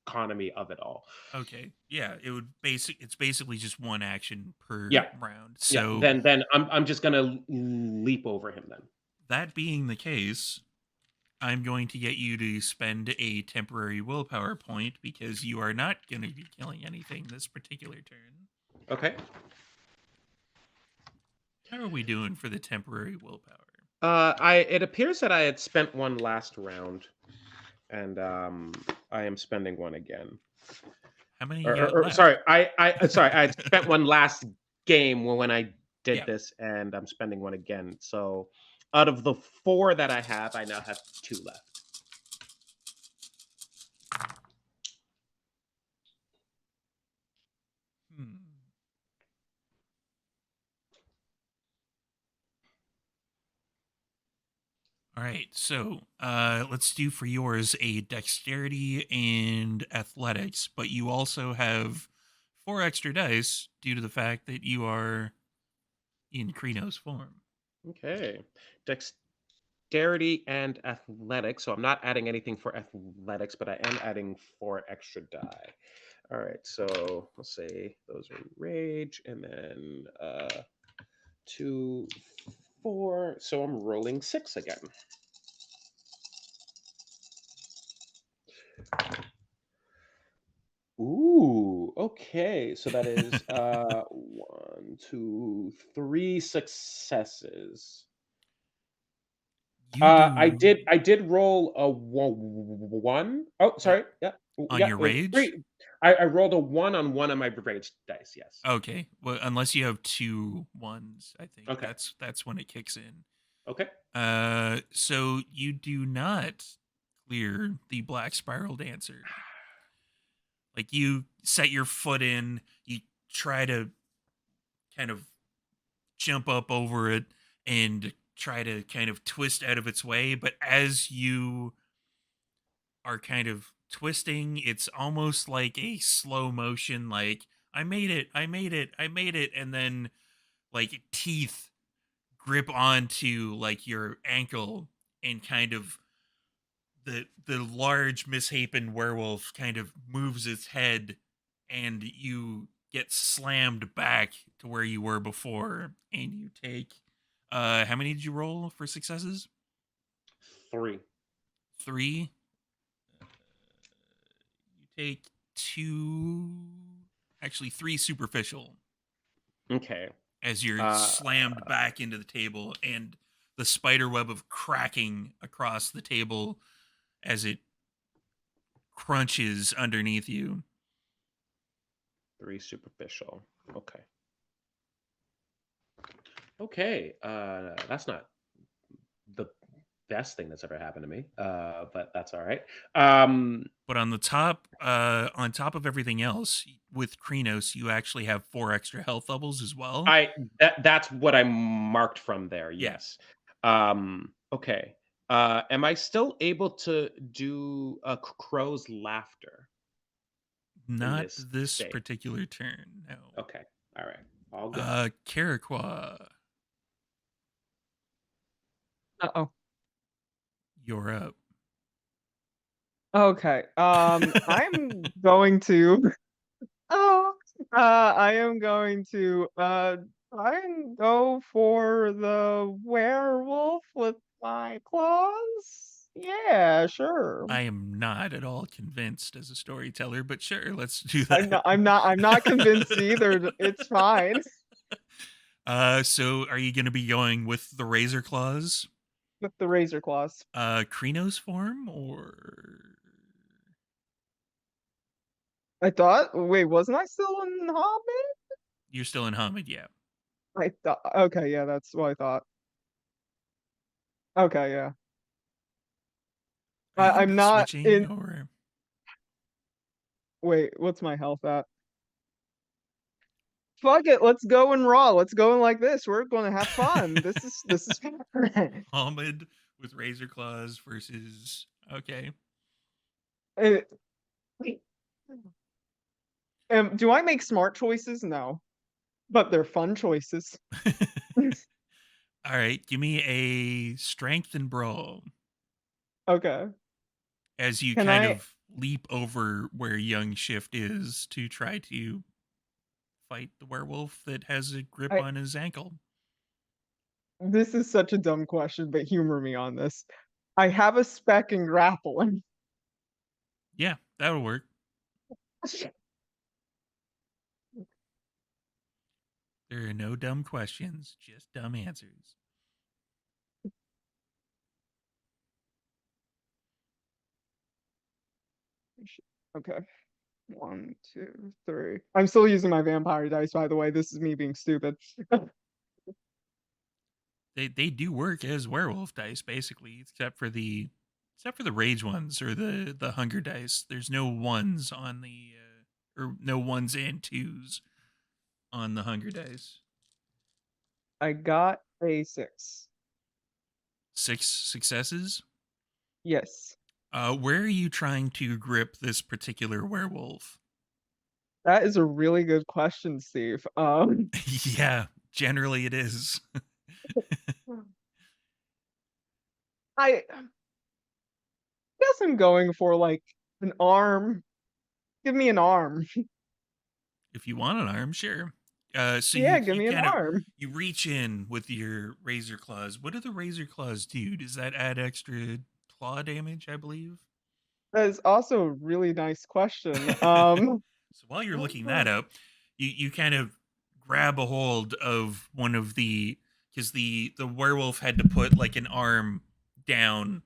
economy of it all. Okay. Yeah, it would it's basically just one action per Yeah, round. yeah. So Then I'm just gonna leap over him then. that being the case, I'm going to get you to spend a temporary willpower point because you are not going to be killing anything this particular turn. Okay. How are we doing for the temporary willpower? It appears that I had spent one last round, and I am spending one again. How many you got left? Sorry, sorry, I had spent one last game when I did Yeah. this, and I'm spending one again. So, out of the 4 that I have, I now have 2 left. All right, so let's do for yours a dexterity and athletics, but you also have 4 extra dice due to the fact that you are in Kreno's form. Okay, dexterity and athletics. So I'm not adding anything for athletics, but I am adding 4 extra die. All right, so let's say those are rage, and then 2, 4. So I'm rolling 6 again. Ooh, okay. So that is 1, 2, 3 successes. You I do did roll a 1. Oh, sorry. Yeah. on Yeah, your it was rage? 3. I rolled a 1 on one of my rage dice, yes. Okay. Well, unless you have 2 ones, I think Okay. that's when it kicks in. Okay. So you do not clear the black spiral dancer. Like you set your foot in, you try to kind of jump up over it and try to kind of twist out of its way, but as you are kind of twisting, it's almost like a slow motion, like I made it, I made it, I made it, and then like teeth grip onto like your ankle, and kind of the large misshapen werewolf kind of moves its head, and you get slammed back to where you were before, and you take how many did you roll for successes? 3. 3. You take 2, actually 3 superficial, Okay. as you're slammed back into the table, and the spider web of cracking across the table as it crunches underneath you. 3 superficial. Okay. Okay. That's not the best thing that's ever happened to me. But that's all right. But on top of everything else, with Krenos, you actually have 4 extra health levels as well. That's what I marked from there. Yeah. Yes. Okay. Am I still able to do a crow's laughter? Not this this state? particular turn, no. Okay. All right. All good. Caraqua, Uh-oh. you're up. Okay. I'm going to. Oh. I am going to try and go for the werewolf with my claws. Yeah, sure. I am not at all convinced as a storyteller, but sure, let's do that. I'm not convinced either. It's fine. So are you going to be going with the razor claws? With the razor claws. Krenos form, or I thought. Wait, wasn't I still in Hobbit? you're still in Hamid? Yeah. I thought. Okay, yeah, that's what I thought. Okay, yeah. Are you gonna I'm be not switching, in. or Wait, what's my health at? Fuck it, let's go in raw. Let's go in like this. We're gonna have fun. This is fun. Almond with razor claws versus okay. Eh, do I make smart choices? No. But they're fun choices. All right, give me a strength and brawl Okay. as you Can kind I of leap over where young Shift is to try to fight the werewolf that has a grip I on his ankle. this is such a dumb question, but humor me on this. I have a spec in grappling. Yeah, that'll work. There are no dumb questions, just dumb answers. Okay. 1, 2, 3. I'm still using my vampire dice, by the way. This is me being stupid. They do work as werewolf dice basically, except for the rage ones or the hunger dice. There's no ones on the or no ones and twos on the hunger dice. I got a 6. 6 successes. Yes. Where are you trying to grip this particular werewolf? That is a really good question, Steve. Yeah, generally it is. I guess I'm going for like an arm. Give me an arm. If you want an arm, sure. So Yeah, give you me an kind of arm. you reach in with your razor claws. What do the razor claws do? Does that add extra claw damage, I believe? That is also a really nice question. So while you're looking that up, you kind of grab a hold of one of the because the werewolf had to put like an arm down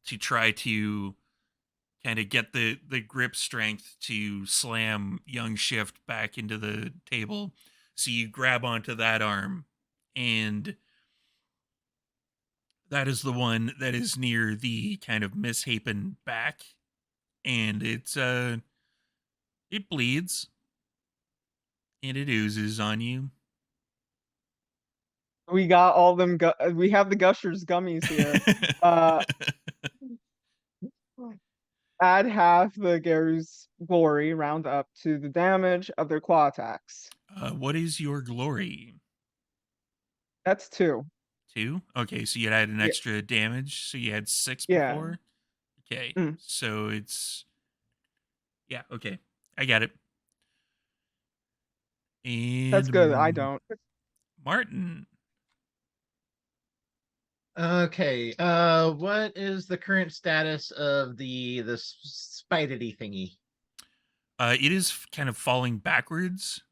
to try to kind of get the grip strength to slam young Shift back into the table. So you grab onto that arm, and that is the one that is near the kind of misshapen back, and it bleeds and it oozes on you. We got all them we have the Gushers gummies here. Uh Add half the Garu's glory round up to the damage of their claw attacks. What is your glory? That's 2. 2? Okay, so you had an Yeah. extra damage. So you had 6 Yeah. before? Okay, Mm. so it's... Yeah, okay. I got it. And That's good. I don't. Martin. Okay. What is the current status of the spidey thingy? It is kind of falling backwards,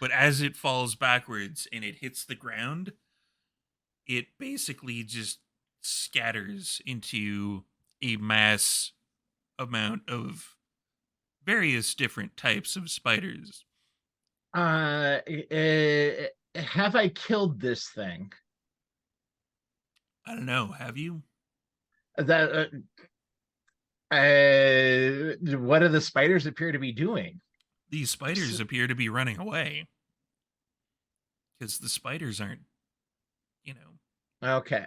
but as it falls backwards and it hits the ground, it basically just scatters into a mass amount of various different types of spiders. Have I killed this thing? I don't know. Have you? That what do the spiders appear to be doing? These spiders appear to be running away because the spiders aren't, you know. Okay.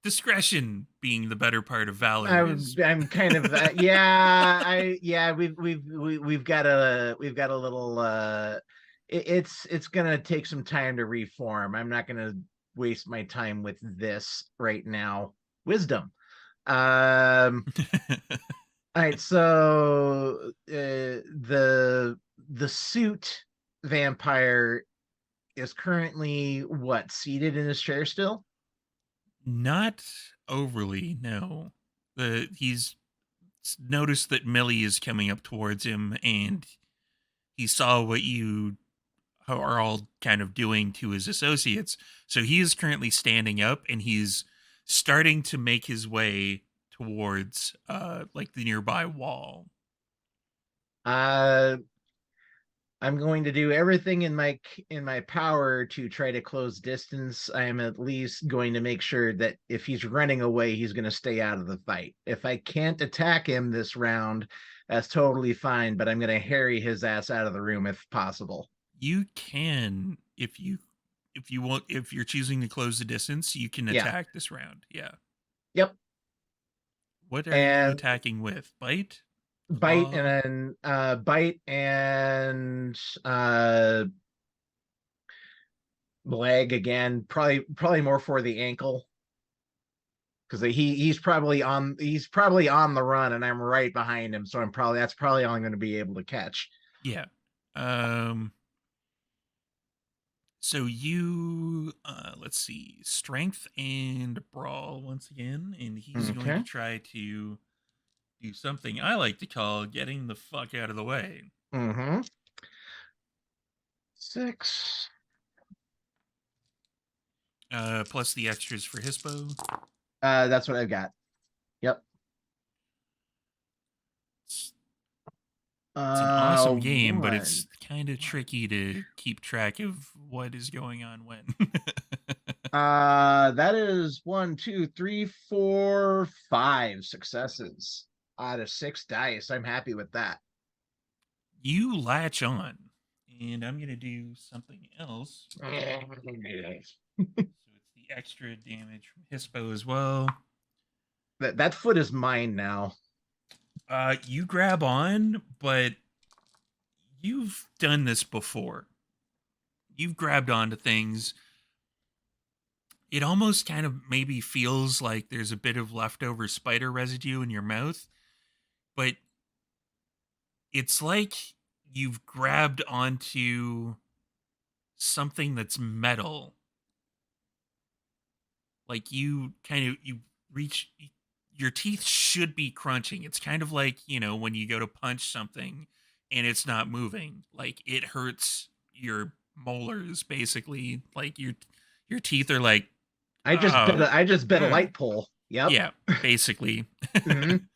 Discretion being the better part of valor. I'm kind of yeah. We've got a little. It's gonna take some time to reform. I'm not gonna waste my time with this right now. Wisdom. All right, so the suit vampire is currently what, seated in his chair still? Not overly, no. He's noticed that Millie is coming up towards him, and he saw what you are all kind of doing to his associates. So he is currently standing up, and he's starting to make his way towards like the nearby wall. I'm going to do everything in my power to try to close distance. I am at least going to make sure that if he's running away, he's going to stay out of the fight. If I can't attack him this round, that's totally fine, but I'm gonna harry his ass out of the room if possible. You can, if you want, if you're choosing to close the distance, you can Yeah. attack this round. Yeah. Yep. What are you And attacking with? Bite? bite Claw? and then bite and leg again. Probably more for the ankle. Because he's probably on the run and I'm right behind him, so that's probably all I'm going to be able to catch. Yeah. So you let's see, strength and brawl once again, and he's going to Okay. try to do something I like to call getting the fuck out of the way. Mm-hmm. 6. Plus the extras for Hispo. That's what I've got. Yep. It's an awesome game, but 1. it's kind of tricky to keep track of what is going on when. That is 1, 2, 3, 4, 5 successes out of 6 dice. I'm happy with that. You latch on, and I'm gonna do something else. So it's the extra damage from Hispo as well. That foot is mine now. You grab on, but you've done this before. You've grabbed onto things. It almost kind of maybe feels like there's a bit of leftover spider residue in your mouth, but it's like you've grabbed onto something that's metal. Like you reach, your teeth should be crunching. It's kind of like, when you go to punch something and it's not moving, like it hurts your molars basically. Like your teeth are like, I just bet a light pole. Yep. Yeah, basically. Mhm.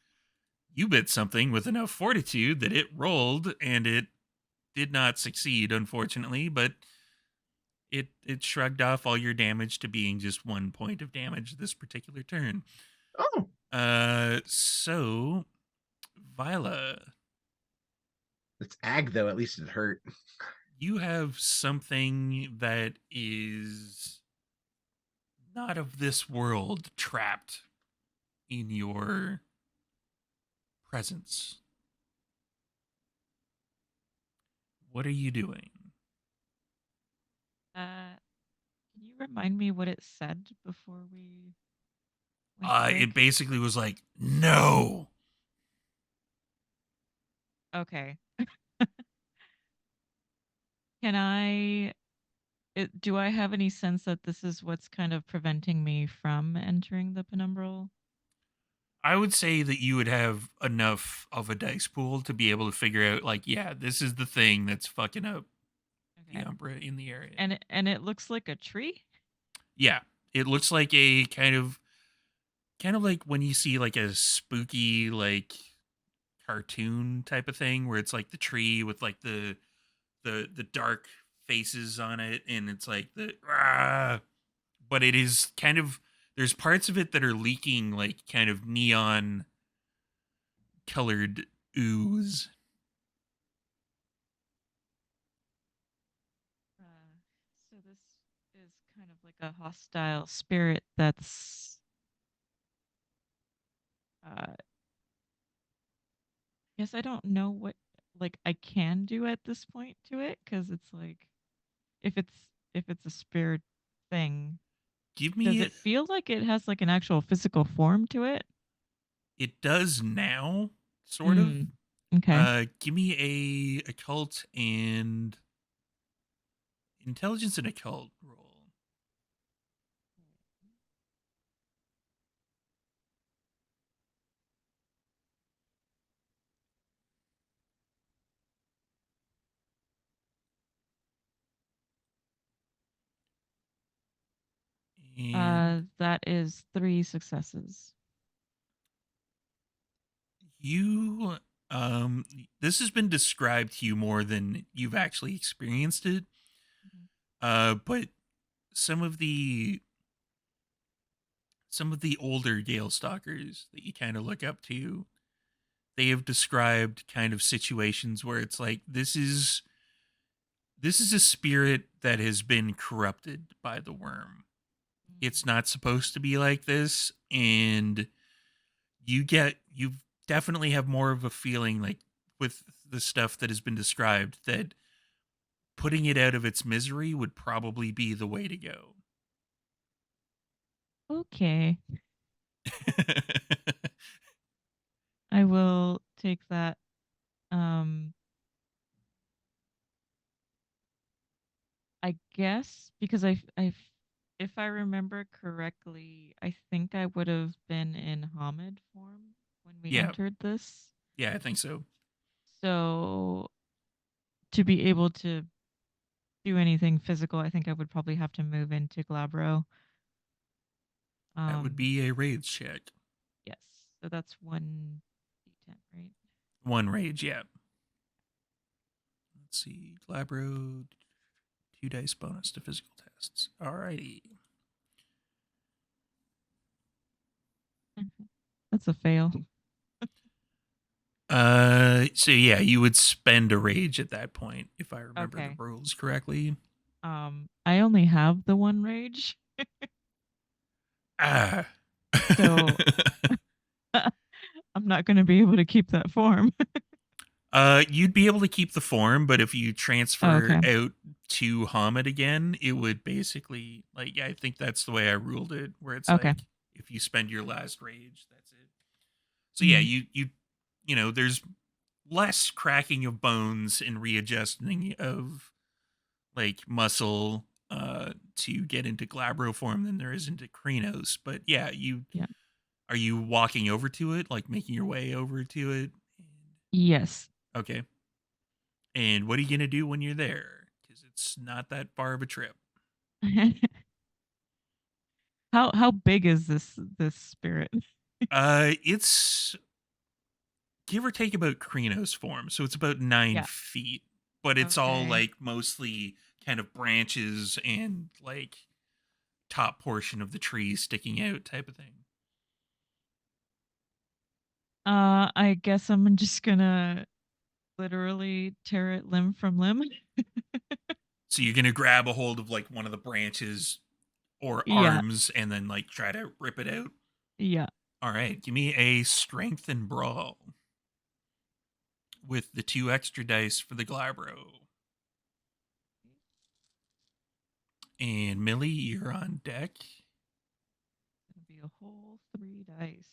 You bit something with enough fortitude that it rolled, and it did not succeed, unfortunately, but it shrugged off all your damage to being just 1 point of damage this particular turn. Oh. So Viola, It's ag though, at least it hurt. you have something that is not of this world trapped in your presence. What are you doing? Can you remind me what it said before we went to break? It basically was like, no. Okay. Do I have any sense that this is what's kind of preventing me from entering the penumbral? I would say that you would have enough of a dice pool to be able to figure out, like, yeah, this is the thing that's fucking up the Okay. Umbra in the area. And it looks like a tree? Yeah, it looks like a kind of like when you see like a spooky like cartoon type of thing where it's like the tree with like the dark faces on it, and it's like but it is kind of, there's parts of it that are leaking like kind of neon colored ooze. So this is kind of like a hostile spirit that's I guess I don't know what like I can do at this point to it, because it's like if it's a spirit thing, Give does me, it feel like it has like an actual physical form to it? it does now, sort of. Okay. Give me a occult and intelligence and occult roll. And That is 3 successes. you, this has been described to you more than you've actually experienced it. But some of the older Gale Stalkers that you kind of look up to, they have described kind of situations where it's like this is a spirit that has been corrupted by the worm. It's not supposed to be like this, and you definitely have more of a feeling like with the stuff that has been described that putting it out of its misery would probably be the way to go. Okay. I will take that. I guess because if I remember correctly, I think I would have been in Hamid form when we Yeah. entered this. Yeah, I think so. So to be able to do anything physical, I think I would probably have to move into Glabro. That would be a rage check. Yes. So that's 1d10, right? 1 rage, yeah. Let's see. Glabro, 2 dice bonus to physical tests. Alrighty. That's a fail. So yeah, you would spend a rage at that point, if I remember Okay. the rules correctly. I only have the 1 rage. Ah. So I'm not going to be able to keep that form. You'd be able to keep the form, but if you transfer okay. out to Hamid again, it would basically like I think that's the way I ruled it, where it's Okay. like if you spend your last rage, that's it. So yeah, you know, there's less cracking of bones and readjusting of like muscle to get into glabro form than there is into Krinos. But yeah, Yeah. are you walking over to it, like making your way over to it? Yes. Okay. And what are you going to do when you're there? Because it's not that far of a trip. How big is this spirit? It's give or take about Krinos form, so it's about 9 Yeah. feet, but it's all Okay. like mostly kind of branches and like top portion of the tree sticking out type of thing. I guess I'm just gonna literally tear it limb from limb. So you're gonna grab a hold of like one of the branches or Yeah. arms and then like try to rip it out. Yeah. All right, give me a strength and brawl with the 2 extra dice for the glabro. And Millie, you're on deck. It'll be a whole 3 dice.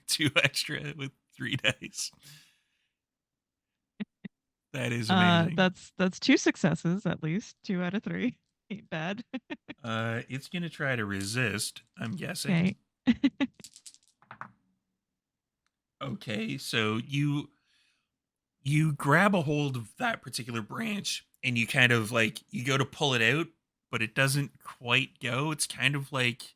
2 extra with 3 dice. That is amazing. That's 2 successes at least. 2 out of 3. Ain't bad. It's gonna try to resist, I'm guessing. Okay. Okay, so you grab a hold of that particular branch and you kind of like you go to pull it out, but it doesn't quite go. It's kind of like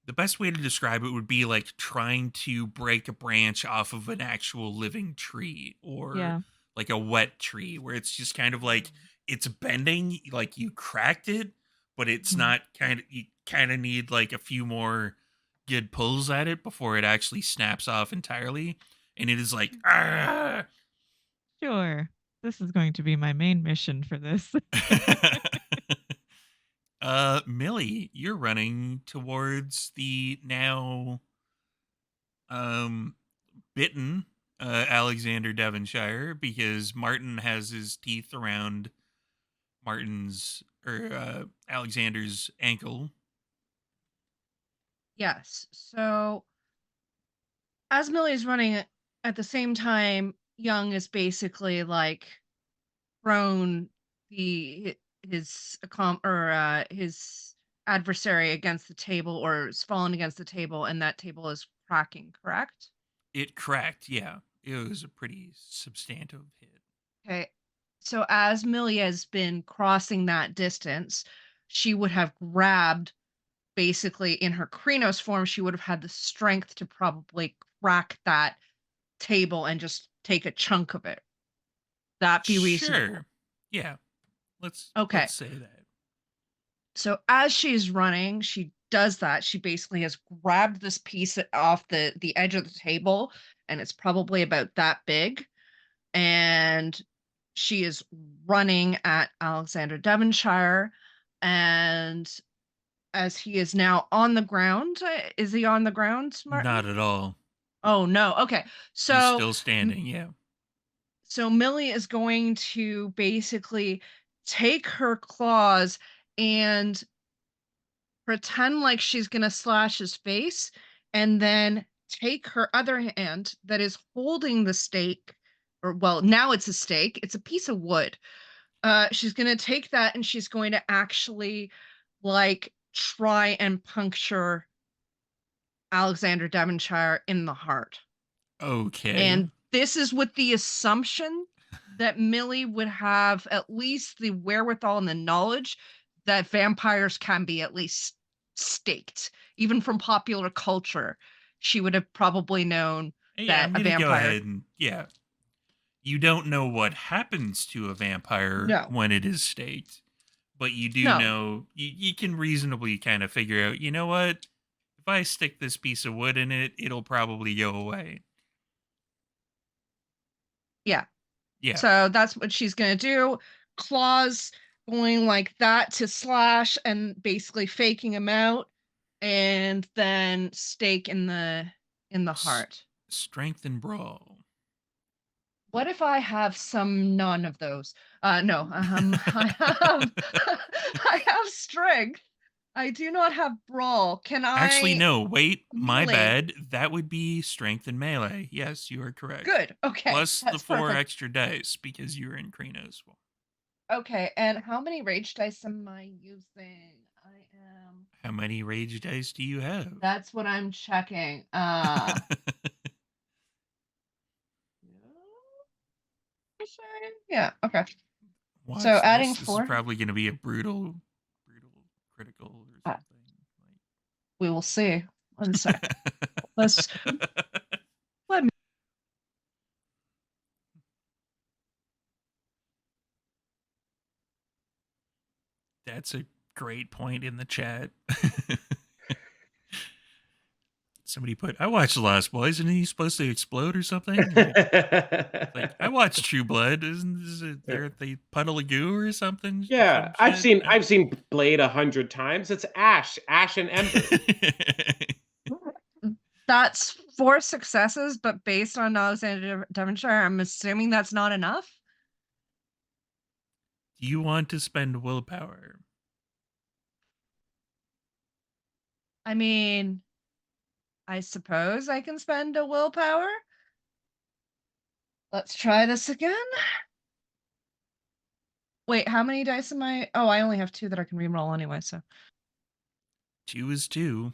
the best way to describe it would be like trying to break a branch off of an actual living tree or Yeah. like a wet tree where it's just kind of like it's bending, like you cracked it, but it's Mhm. not you kind of need like a few more good pulls at it before it actually snaps off entirely. And it is like, ah! Sure. This is going to be my main mission for this. Millie, you're running towards the now bitten Alexander Devonshire because Martin has his teeth around Alexander's ankle. Yes. So as Millie is running at the same time, Young is basically like thrown his adversary against the table or is fallen against the table, and that table is cracking. Correct? It cracked, yeah. It was a pretty substantive hit. Okay. So as Millie has been crossing that distance, she would have grabbed basically in her Krenos form, she would have had the strength to probably crack that table and just take a chunk of it. That be reasonable. Sure. Yeah. Let's Okay. say that. So as she's running, she does that, she basically has grabbed this piece off the edge of the table, and it's probably about that big, and she is running at Alexander Devonshire, and as he is now on the ground, is he on the ground, Martin? Not at all. Oh no. Okay. He's So still standing. Yeah. so Millie is going to basically take her claws and pretend like she's going to slash his face, and then take her other hand that is holding the stake, or well, now it's a stake, it's a piece of wood. She's going to take that and she's going to actually like try and puncture Alexander Devonshire in the heart. Okay. And this is with the assumption that Millie would have at least the wherewithal and the knowledge that vampires can be at least staked. Even from popular culture, she would have probably known Yeah, I'm that a gonna go vampire. ahead and you don't know what happens to a vampire No. when it is staked, but you do No. know you can reasonably kind of figure out, you know what? If I stick this piece of wood in it, it'll probably go away. Yeah. Yeah. So that's what she's going to do. Claws going like that to slash and basically faking him out, and then stake in the heart. Strength and brawl. What if I have none of those? No, I have I have strength. I do not have brawl. Can I Actually, no, wait, my melee? bad. That would be strength and melee. Yes, you are correct. Good. Okay. Plus the that's 4 perfect. extra dice because you're in Kranos. Okay, and how many rage dice am I using? I am. How many rage dice do you have? That's what I'm checking. Yeah. Okay. Watch So adding this. This 4. is probably going to be a brutal critical or something. We will see. 1 sec. Let's let me. That's a great point in the chat. Somebody put, I watched The Lost Boys, and he's supposed to explode or something? Like, I watched True Blood. Isn't there the puddle of goo or something? Yeah, Some shit? I've seen Blade 100 times. It's ash and ember. That's 4 successes, but based on Alexander Devonshire, I'm assuming that's not enough. Do you want to spend willpower? I mean, I suppose I can spend a willpower. Let's try this again. Wait, how many dice am I? Oh, I only have 2 that I can reroll anyway, so. 2 is 2.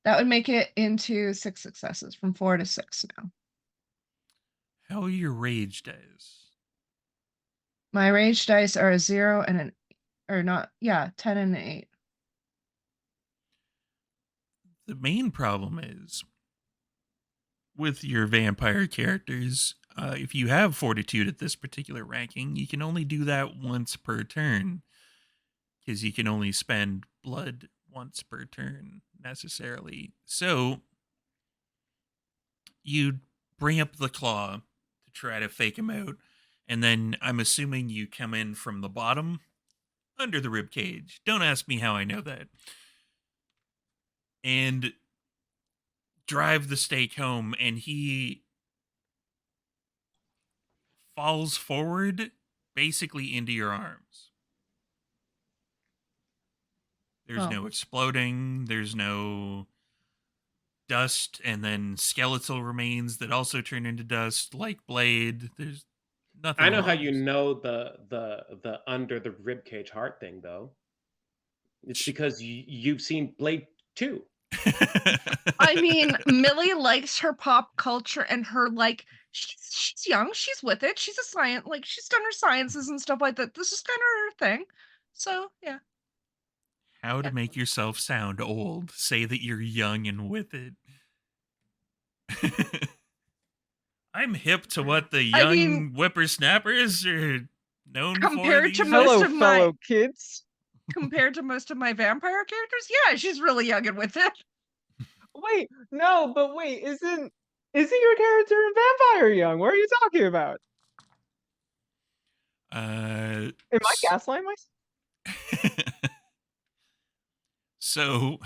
That would make it into 6 successes, from 4 to 6 now. How are your rage dice? My rage dice are a 0 and an, or not, yeah, 10 and an 8. The main problem is with your vampire characters, if you have fortitude at this particular ranking, you can only do that once per turn, because you can only spend blood once per turn necessarily. So you bring up the claw to try to fake him out, and then I'm assuming you come in from the bottom under the rib cage. Don't ask me how I know that. And drive the stake home, and he falls forward basically into your arms. There's no exploding, there's no dust and then skeletal remains that also turn into dust like Blade. There's nothing. I know how wrong. you know the under the ribcage heart thing though. It's because you've seen Blade 2. I mean, Millie likes her pop culture and her like she's young, she's with it. She's a science, like she's done her sciences and stuff like that. This is kind of her thing. So yeah. How to make yourself sound old. Say that you're young and with it. I'm hip to what the young whippersnappers are known for. Compared to these most Hello, of my fellow kids. compared to most of my vampire characters, yeah, she's really young and with it. Wait, no, but wait, isn't your character in Vampire young? What are you talking about? Am I gaslighting myself? So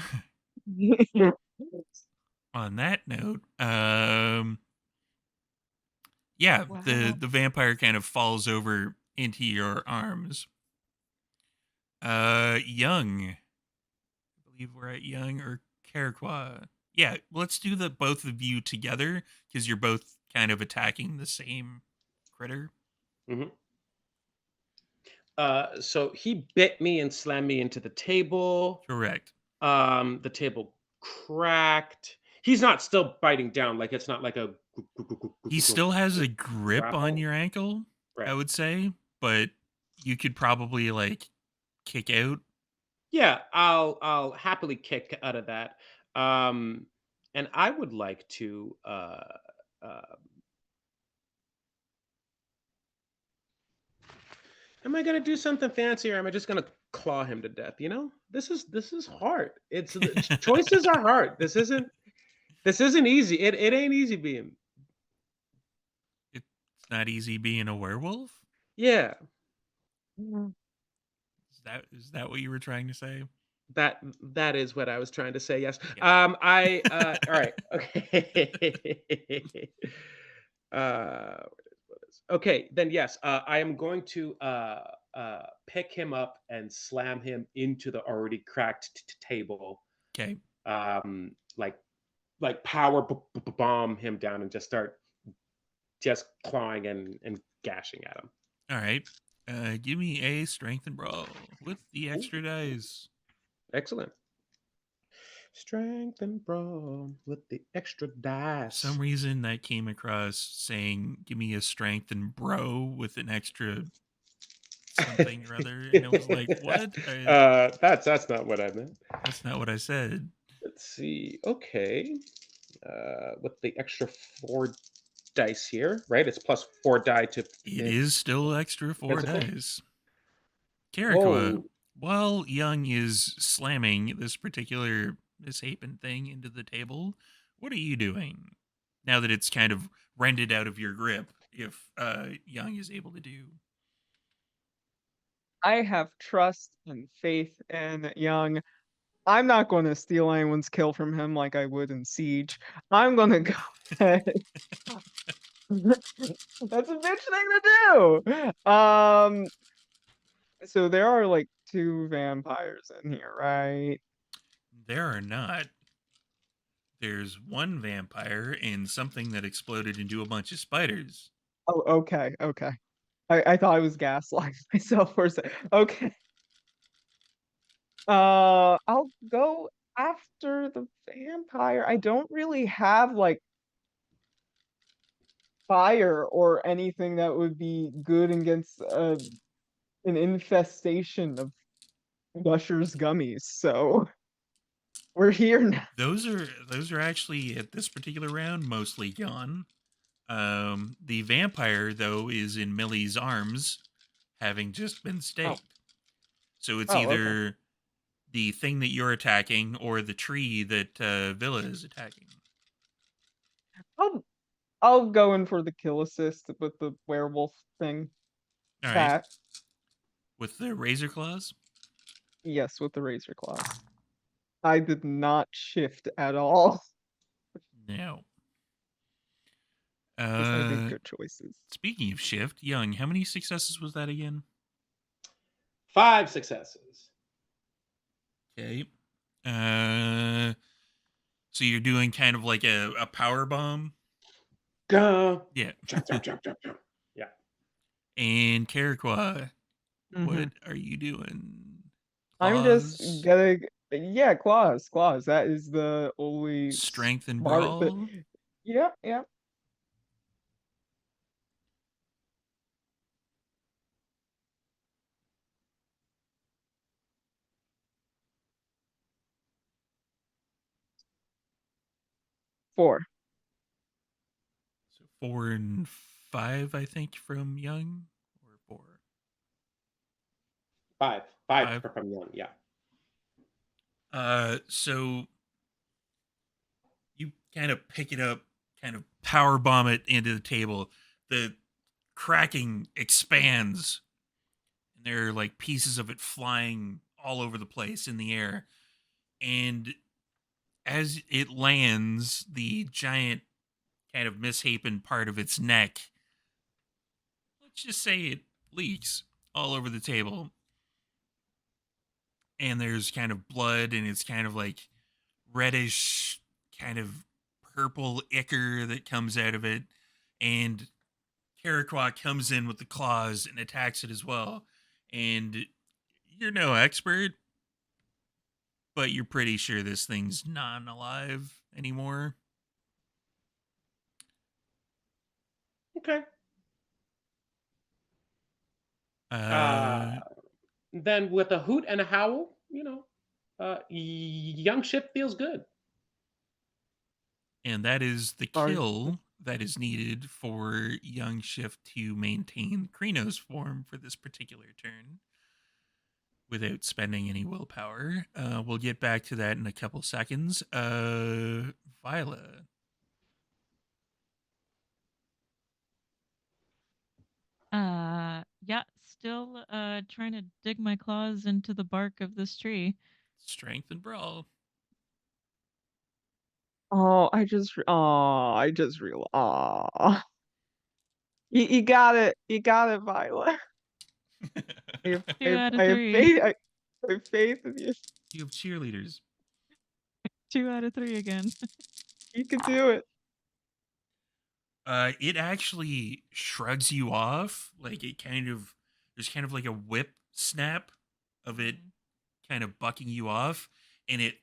on that note, yeah, Wow. the vampire kind of falls over into your arms. Young. I believe we're at Young or Caraqua. Yeah, let's do the both of you together because you're both kind of attacking the same critter. Mhm. So he bit me and slammed me into the table. Correct. The table cracked. He's not still biting down. Like it's not like a. He still has a grip on grapple. your ankle, I Right. would say, but you could probably like kick out. Yeah, I'll happily kick out of that. And I would like to. Uh, am I gonna do something fancy, or am I just gonna claw him to death? You know, this is hard. It's the choices are hard. This isn't easy. It ain't easy being. It's not easy being a werewolf. Yeah, Is that what you were trying to say? that is what I was trying to say. Yes. Okay. I all right. Okay. What is okay, then yes, I am going to pick him up and slam him into the already cracked table. Okay. Like power bomb him down and just start just clawing and gashing at him. All right. Give me a strength and brawl with the extra dice. Excellent. Strength and brawl with the extra dice. For some reason that came across saying, "Give me a strength and bro" with an extra something or other, and I was like, "What?" That's not what I meant. That's not what I said. Let's see. Okay. With the extra 4 dice here, right? It's plus 4 die to It is still extra 4 physical. dice. Caraqua, Whoa. while Young is slamming this particular misshapen thing into the table, what are you doing now that it's kind of rended out of your grip? If Young is able to do, I have trust and faith in Young. I'm not going to steal anyone's kill from him like I would in Siege. I'm going to go ahead. That's a bitch thing to do. So there are like 2 vampires in here, right? there are not. There's one vampire and something that exploded into a bunch of spiders. Oh, okay, okay. I thought I was gaslighting myself for a second. Okay. I'll go after the vampire. I don't really have like fire or anything that would be good against an infestation of Gushers gummies. So we're here now. Those are actually at this particular round mostly gone. The vampire though is in Millie's arms, having just been staked. So it's Oh, either the thing that you're attacking or the tree that Villa is attacking. I'll go in for the kill assist with the werewolf thing. All right. That With the razor claws. yes, with the razor claws. I did not shift at all. No. I made good choices. Speaking of shift, Young, how many successes was that again? 5 successes. Okay. So you're doing kind of like a power bomb. Go. Yeah. Jump, jump, jump, jump, jump. Yeah. And Caraqua, Mhm. what are you doing? I'm just Claws? getting claws. That is the only Strength and smart brawl. Yeah, yeah. Four. So 4 and 5, I think, from Young, or 4. 5. 5 from young, yeah. So you kind of pick it up, kind of power bomb it into the table. The cracking expands, and there are like pieces of it flying all over the place in the air. And as it lands, the giant kind of misshapen part of its neck, let's just say it leaks all over the table. And there's kind of blood, and it's kind of like reddish, kind of purple ichor that comes out of it. And Karaquat comes in with the claws and attacks it as well. And you're no expert, but you're pretty sure this thing's non-alive anymore. Okay. Uh, Then with a hoot and a howl, young ship feels good. and that is the Sorry. kill that is needed for Young Shift to maintain Krino's form for this particular turn without spending any willpower. We'll get back to that in a couple seconds. Viola. Yeah, still trying to dig my claws into the bark of this tree. Strength and brawl. I just realized. You got it. You got it, Violet. I 2 out of have 3. faith. I have faith in you. You have cheerleaders. 2 out of 3 again. You can do it. It actually shrugs you off. Like there's kind of like a whip snap of it kind of bucking you off, and it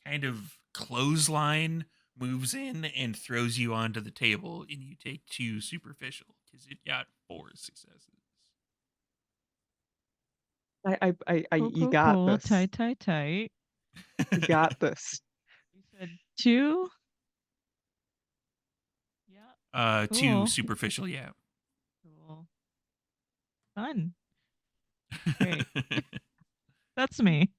kind of clothesline moves in and throws you onto the table, and you take 2 superficial because it got 4 successes. You got Cool. this. Tight. You got this. You said 2? Yeah. 2 Cool. superficial, yeah. Cool. Fun. Great. That's me.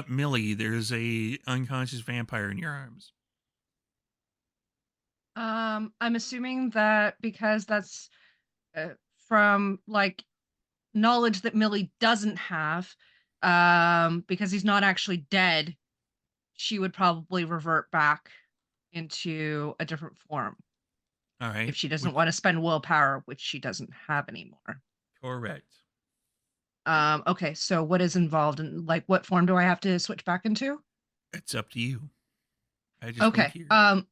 Millie, there's a unconscious vampire in your arms. I'm assuming that because that's from like knowledge that Millie doesn't have, because he's not actually dead, she would probably revert back into a different form All right. if she doesn't want to spend willpower, which she doesn't have anymore. Correct. Okay, so what is involved in, like, what form do I have to switch back into? It's up to you. I just Okay. work here.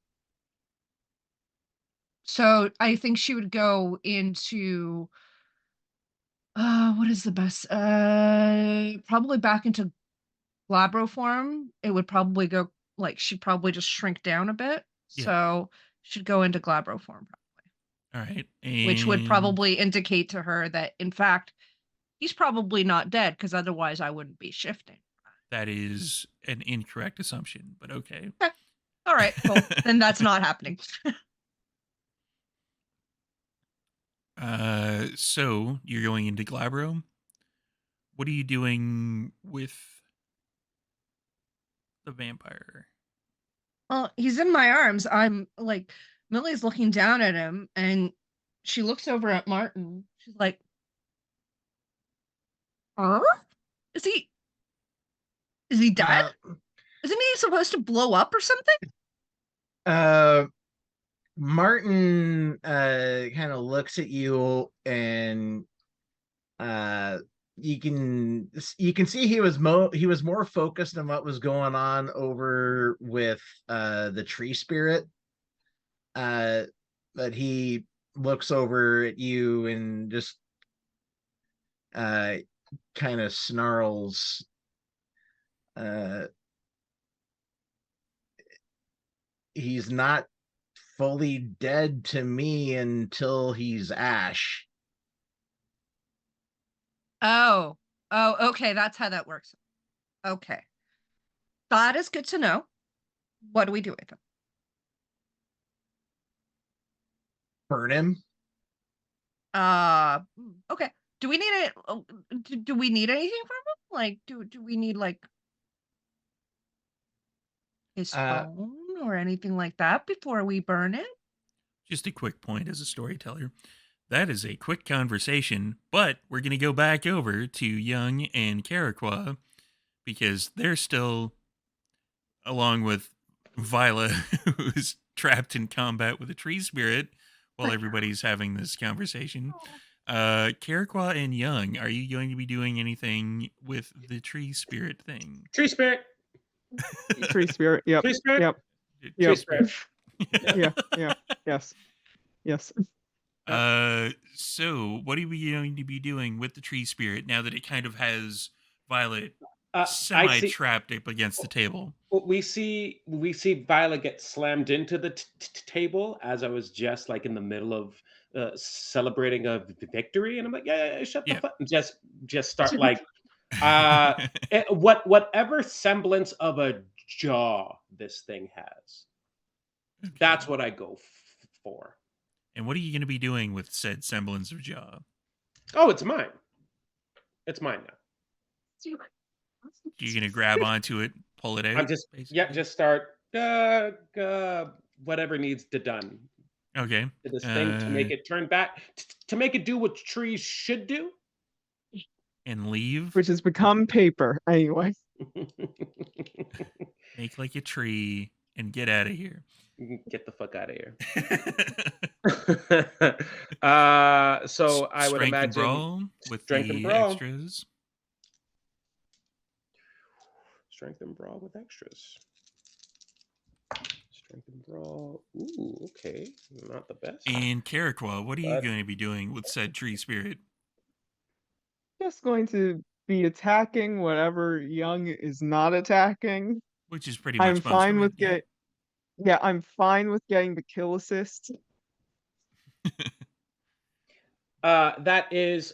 So I think she would go into what is the best? Probably back into glabro form. It would probably go like she'd probably just shrink down a bit. Yeah. So she'd go into glabro form probably. All right. Which would probably indicate to her that in fact he's probably not dead, because otherwise I wouldn't be shifting. That is an incorrect assumption, but okay. All right, cool. Then that's not happening. So you're going into Glabro. What are you doing with the vampire? Well, he's in my arms. I'm like, Millie's looking down at him, and she looks over at Martin. She's like, huh? Is he dead? Isn't he supposed to blow up or something? Martin kind of looks at you, and you can see he was more focused on what was going on over with the tree spirit. But he looks over at you and just kind of snarls. He's not fully dead to me until he's ash. Oh, okay. That's how that works. Okay. That is good to know. What do we do with him? Burn him. Okay. Do we need it? Do we need anything from him? Like, do we need like his Uh, phone or anything like that before we burn it? Just a quick point as a storyteller. That is a quick conversation, but we're going to go back over to Young and Caraqua because they're still, along with Viola, who's trapped in combat with a tree spirit while everybody's having this conversation. Caraqua and Young, are you going to be doing anything with the tree spirit thing? Tree spirit. Tree spirit. Yep. Tree spirit. Yep. Tree Yep. spirit. Yeah. Yes. Yes. So what are we going to be doing with the tree spirit now that it kind of has Violet I semi see. trapped up against the table? We see Violet get slammed into the table as I was just like in the middle of celebrating a victory, and I'm like, yeah, shut the Yeah. fuck, just start like whatever semblance of a jaw this thing has. Okay. That's what I go for. And what are you going to be doing with said semblance of jaw? Oh, it's mine. It's mine now. You're going to grab onto it, pull it out? I'm just basically? just start whatever needs to done Okay. to this thing to make it turn back to make it do what trees should do. And leave? Which has become paper anyway. Make like a tree and get out of here. Get the fuck out of here. So I would Strength imagine and brawl with strength and the brawl. extras. Strength and brawl with extras. Strength and brawl. Ooh, okay. Not the best. And Caraqua, what are you But- going to be doing with said tree spirit? Just going to be attacking whatever Young is not attacking. Which is pretty much I'm most fine of with it. I'm fine with getting the kill assist. That is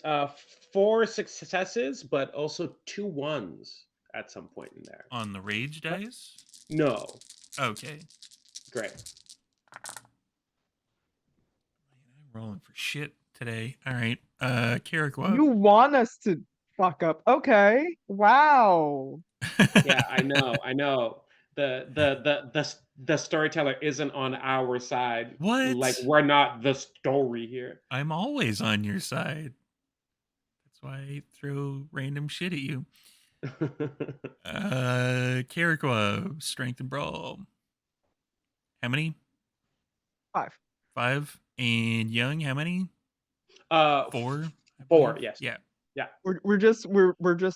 4 successes, but also 2 1s at some point in there. On the rage dice? No. Okay. Great. I'm rolling for shit today. All right. Caraqua. You want us to fuck up. Okay. Wow. Yeah, I know. The storyteller isn't on our side. What? Like we're not the story here. I'm always on your side. That's why I throw random shit at you. Caraqua, strength and brawl. How many? 5. 5. And Young, how many? 4. 4, yes. Yeah. We're just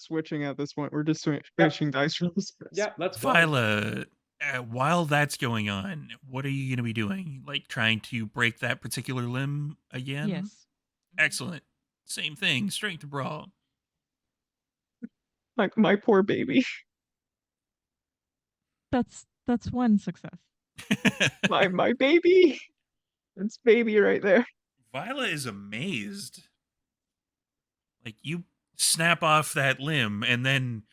switching at this point. We're just switching dice rolls. Yeah, let's go. Viola, while that's going on, what are you going to be doing? Like trying to break that particular limb again? Yes. Excellent. Same thing. Strength and brawl. Like my poor baby. That's one success. My baby. It's baby right there. Viola is amazed. Like you snap off that limb and then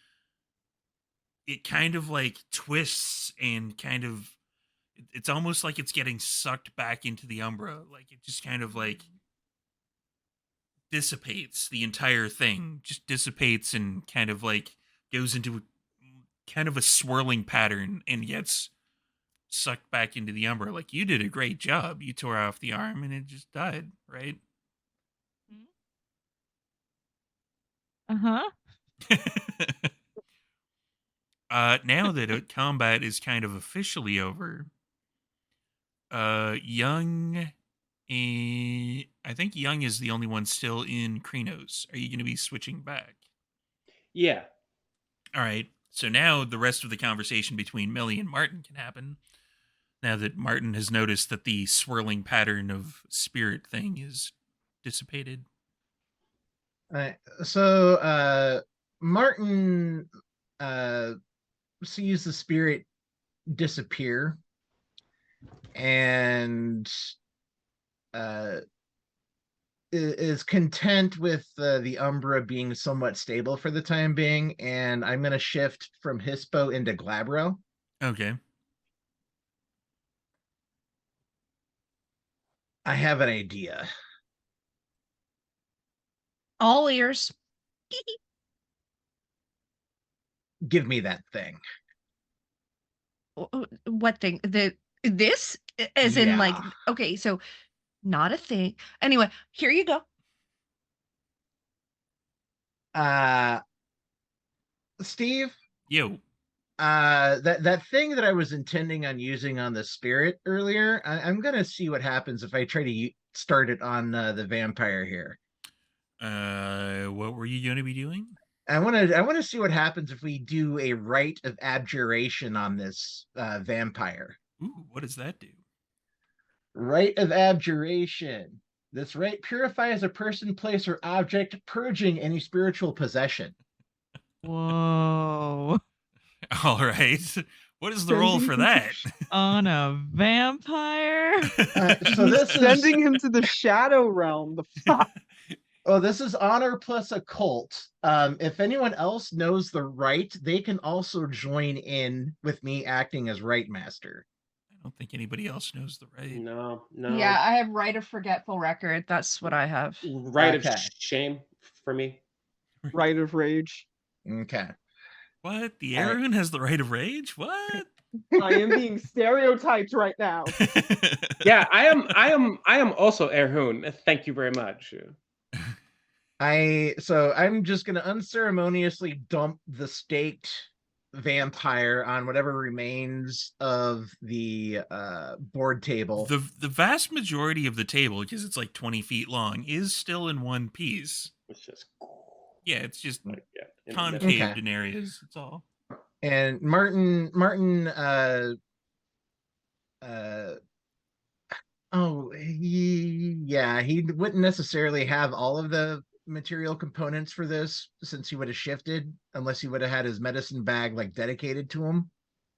it kind of like twists and kind of it's almost like it's getting sucked back into the umbra. Like it just kind of like dissipates, the entire thing just dissipates and kind of like goes into kind of a swirling pattern and gets sucked back into the umbra. Like you did a great job. You tore off the arm and it just died, right? Uh-huh. Now that combat is kind of officially over, Young, I think Young is the only one still in Krenos. Are you going to be switching back? Yeah. All right. So now the rest of the conversation between Millie and Martin can happen. Now that Martin has noticed that the swirling pattern of spirit thing is dissipated. So Martin sees the spirit disappear and is content with the Umbra being somewhat stable for the time being, and I'm going to shift from Hispo into Glabro. Okay. I have an idea. All ears. Give me that thing. What thing? This as in like Yeah. okay, so not a thing. Anyway, here you go. Steve, Yo. that thing that I was intending on using on the spirit earlier, I'm gonna see what happens if I try to start it on the vampire here. What were you going to be doing? I want to see what happens if we do a rite of abjuration on this vampire. Ooh, what does that do? Rite of abjuration. This rite purifies a person, place, or object, purging any spiritual possession. Whoa. All right. What is the roll Sending for him to that? On a vampire? So this is sending him to the shadow realm. The fuck? oh, this is honor plus occult. If anyone else knows the rite, they can also join in with me acting as rite master. I don't think anybody else knows the right. No. Yeah, I have right of forgetful record. That's what I have. Right Okay. of shame for me. Rite of rage. Okay. What? The All right. Aragorn has the right of rage? What? I am being stereotyped right now. Yeah, I am also Erhun. Thank you very much. So I'm just gonna unceremoniously dump the staked vampire on whatever remains of the board table. The vast majority of the table, because it's like 20 feet long, is still in one piece. It's just Yeah, it's just like in the concaved middle. Okay. in areas. That's all. And Martin he wouldn't necessarily have all of the material components for this since he would have shifted, unless he would have had his medicine bag like dedicated to him.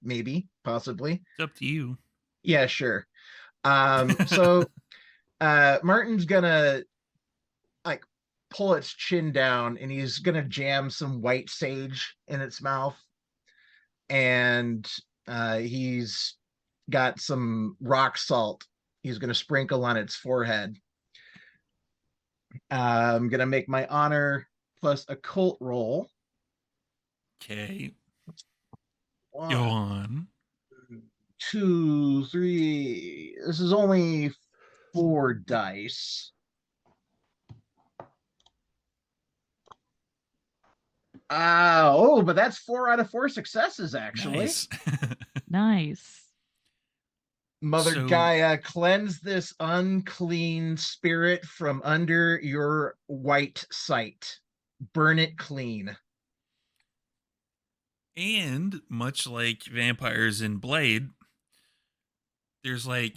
Maybe, possibly. It's up to you. Yeah, sure. So Martin's gonna like pull its chin down and he's gonna jam some white sage in its mouth, and he's got some rock salt he's gonna sprinkle on its forehead. I'm gonna make my honor plus occult roll. Okay. One, Go on. 2, 3. This is only 4 dice. But that's 4 out of 4 successes, actually. Nice. Nice. Mother So- Gaia, cleanse this unclean spirit from under your white sight. Burn it clean. And much like vampires in Blade, there's like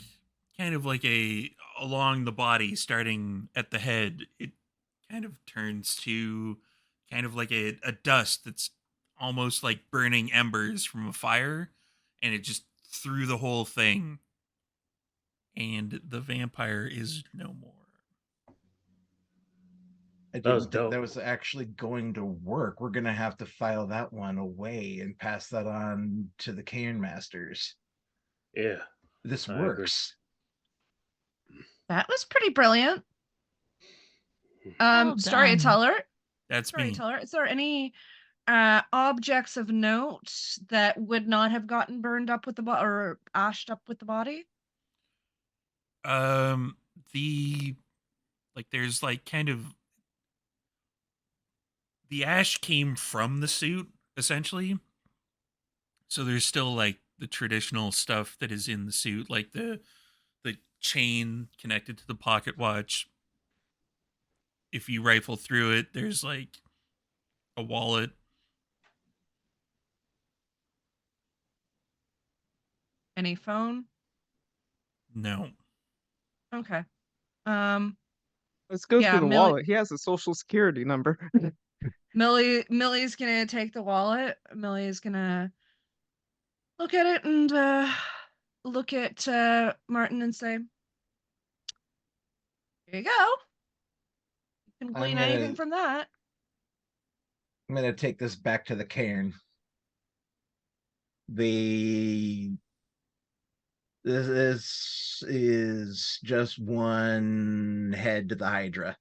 kind of like along the body, starting at the head, it kind of turns to kind of like a dust that's almost like burning embers from a fire, and it just through the whole thing. And the vampire is no more. I That was didn't think dope. that was actually going to work. We're gonna have to file that one away and pass that on to the Cairn Masters. Yeah. This I agree. works. That was pretty brilliant. Well done. Storyteller. That's me. Storyteller. Is there any objects of note that would not have gotten burned up with the body or ashed up with the body? There's like kind of the ash came from the suit essentially, so there's still like the traditional stuff that is in the suit, like the chain connected to the pocket watch. If you rifle through it, there's like a wallet. Any phone? No. Okay. Let's go Yeah, through the Millie- wallet. He has a social security number. Millie's gonna take the wallet. Millie's gonna look at it and look at Martin and say, "Here you go. You can I'm glean gonna- anything from that." I'm gonna take this back to the cairn. This is just one head to the Hydra.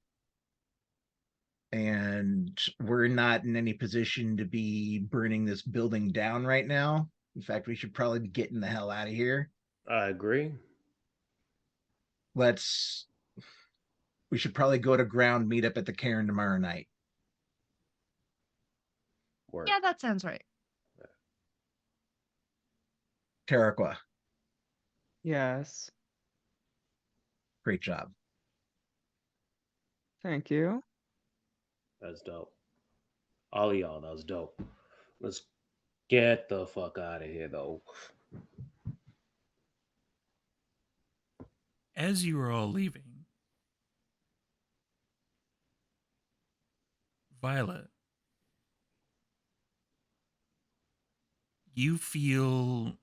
and we're not in any position to be burning this building down right now. In fact, we should probably be getting the hell out of here. I agree. We should probably go to ground, meet up at the cairn tomorrow night. Word. Yeah, that sounds right. Taraqua, Yes. great job. Thank you. That's dope. All of y'all, that was dope. Let's get the fuck out of here, though. As you are all leaving, Violet, you feel,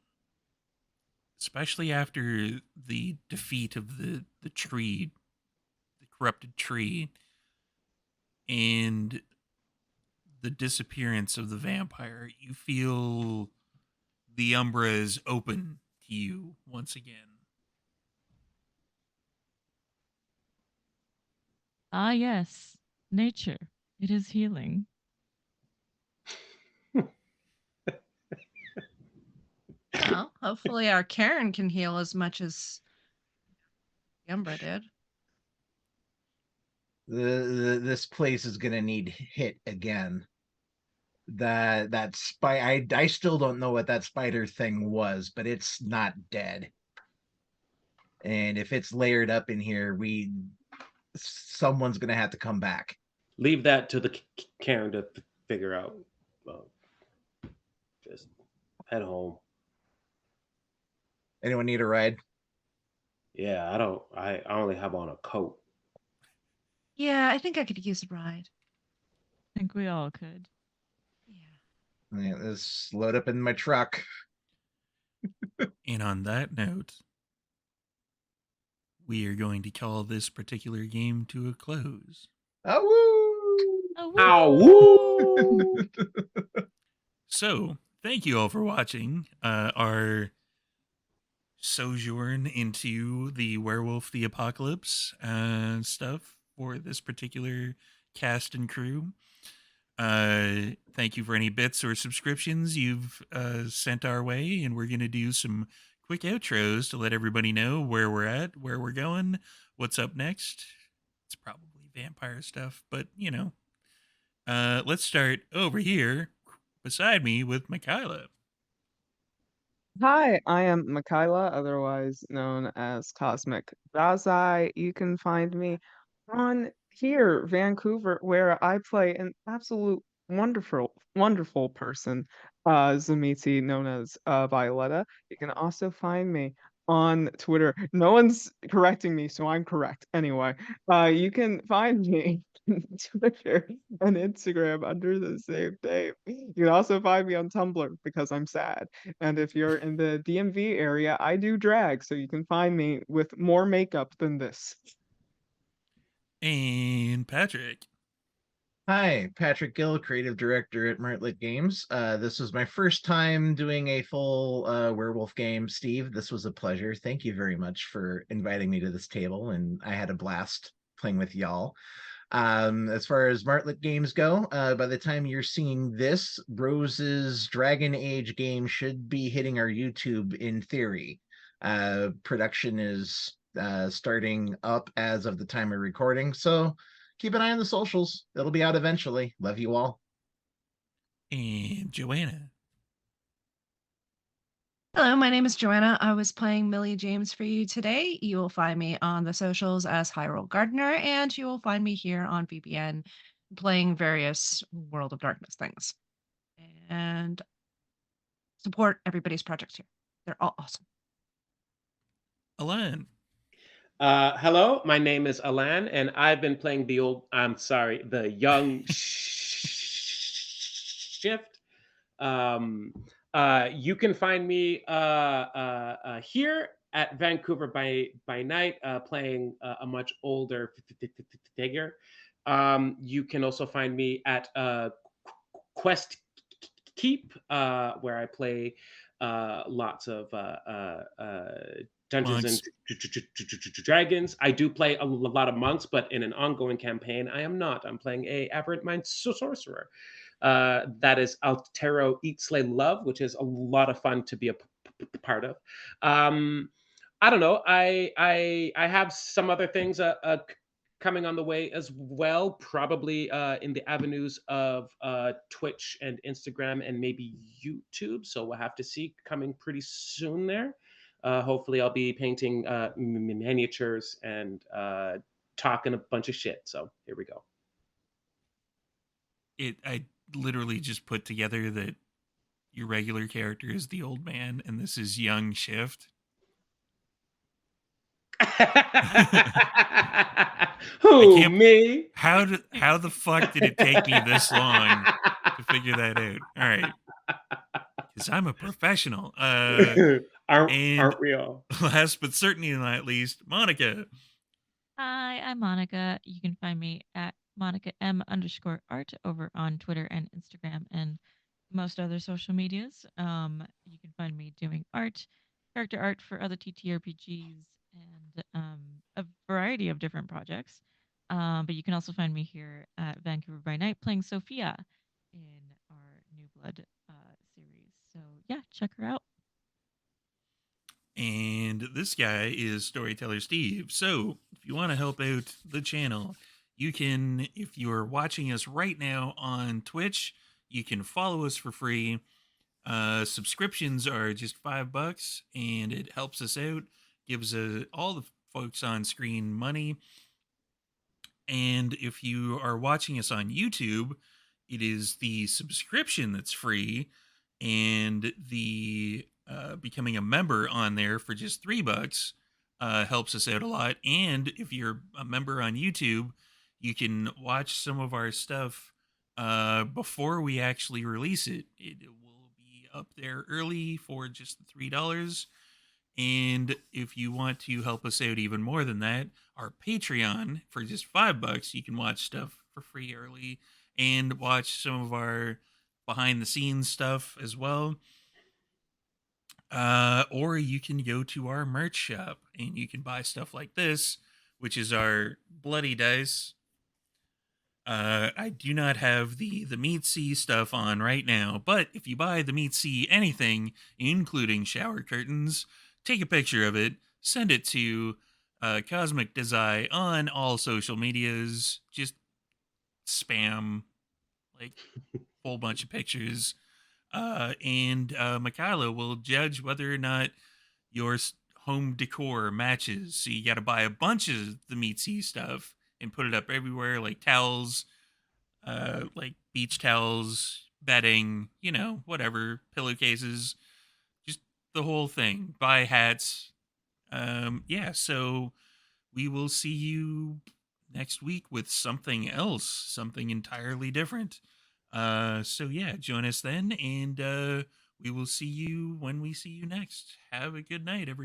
especially after the defeat of the tree, the corrupted tree, and the disappearance of the vampire, you feel the Umbra is open to you once again. Ah, yes. Nature. It is healing. Well, hopefully our Karen can heal as much as Umbra did. This place is gonna need hit again. I still don't know what that spider thing was, but it's not dead. And if it's layered up in here, someone's gonna have to come back. Leave that to the Karen to figure out. Just head home. Anyone need a ride? Yeah, I don't. I only have on a coat. Yeah, I think I could use a ride. I think we all could. Yeah. Let's load up in my truck. And on that note, we are going to call this particular game to a close. Oh, Ow! So, thank you all for watching our sojourn into the Werewolf the Apocalypse stuff for this particular cast and crew. Thank you for any bits or subscriptions you've sent our way, and we're going to do some quick outros to let everybody know where we're at, where we're going, what's up next. It's probably vampire stuff, but you know. Let's start over here beside me with Michaela. Hi, I am Michaela, otherwise known as Cosmic Dazai. You can find me on here, Vancouver, where I play an absolute wonderful person, Zamiti, known as Violetta. You can also find me on Twitter. No one's correcting me, so I'm correct. Anyway, you can find me on Twitter and Instagram under the same name. You can also find me on Tumblr because I'm sad. And if you're in the DMV area, I do drag, so you can find me with more makeup than this. And Patrick. Hi, Patrick Gill, creative director at Martlet Games. This was my first time doing a full werewolf game. Steve, this was a pleasure. Thank you very much for inviting me to this table, and I had a blast playing with y'all. As far as Martlet Games go, by the time you're seeing this, Rose's Dragon Age game should be hitting our YouTube in theory. Production is starting up as of the time of recording, so keep an eye on the socials. It'll be out eventually. Love you all. And Joanna. Hello, my name is Joanna. I was playing Millie James for you today. You will find me on the socials as Hyrule Gardener, and you will find me here on VBN playing various World of Darkness things. And support everybody's projects here. They're all awesome. Alan. Hello, my name is Alan, and I've been playing the young shift. You can find me here at Vancouver by night, playing a much older figure. You can also find me at Quest Keep, where I play lots of Dungeons and Monks. Dragons. I do play a lot of monks, but in an ongoing campaign, I am not. I'm playing a aberrant mind sorcerer. That is Altero Eat Slay Love, which is a lot of fun to be a part of. I don't know. I have some other things coming on the way as well, probably in the avenues of Twitch and Instagram and maybe YouTube. So we'll have to see, coming pretty soon there. Hopefully, I'll be painting miniatures and talking a bunch of shit. So here we go. I literally just put together that your regular character is the old man and this is young Shift. Who, me? How the fuck did it take me this long to figure that out? All right, because I'm a professional. Aren't we all? Last but certainly not least, Monica. Hi, I'm Monica. You can find me at Monica_M_art over on Twitter and Instagram and most other social medias. You can find me doing character art for other TTRPGs, and a variety of different projects. But you can also find me here at Vancouver by Night playing Sophia in our New Blood series. So yeah, check her out. And this guy is Storyteller Steve. So if you want to help out the channel, you can, if you're watching us right now on Twitch, you can follow us for free. Subscriptions are just $5 and it helps us out, gives all the folks on screen money. And if you are watching us on YouTube, it is the subscription that's free, and the becoming a member on there for just $3 helps us out a lot. And if you're a member on YouTube, you can watch some of our stuff before we actually release it. It will be up there early for just the $3. And if you want to help us out even more than that, our Patreon, for just $5, you can watch stuff for free early and watch some of our behind the scenes stuff as well. Or you can go to our merch shop and you can buy stuff like this, which is our Bloody Dice. I do not have the Meat Sea stuff on right now, but if you buy the Meat Sea anything, including shower curtains, take a picture of it, send it to Cosmic Desai on all social medias. Just spam like a whole bunch of pictures. And Michaela will judge whether or not your home decor matches. So you got to buy a bunch of the Meat Sea stuff and put it up everywhere, like towels, like beach towels, bedding, whatever, pillowcases, just the whole thing. Buy hats. Yeah, so we will see you next week with something else, something entirely different. So yeah, join us then, and we will see you when we see you next. Have a good night, everybody.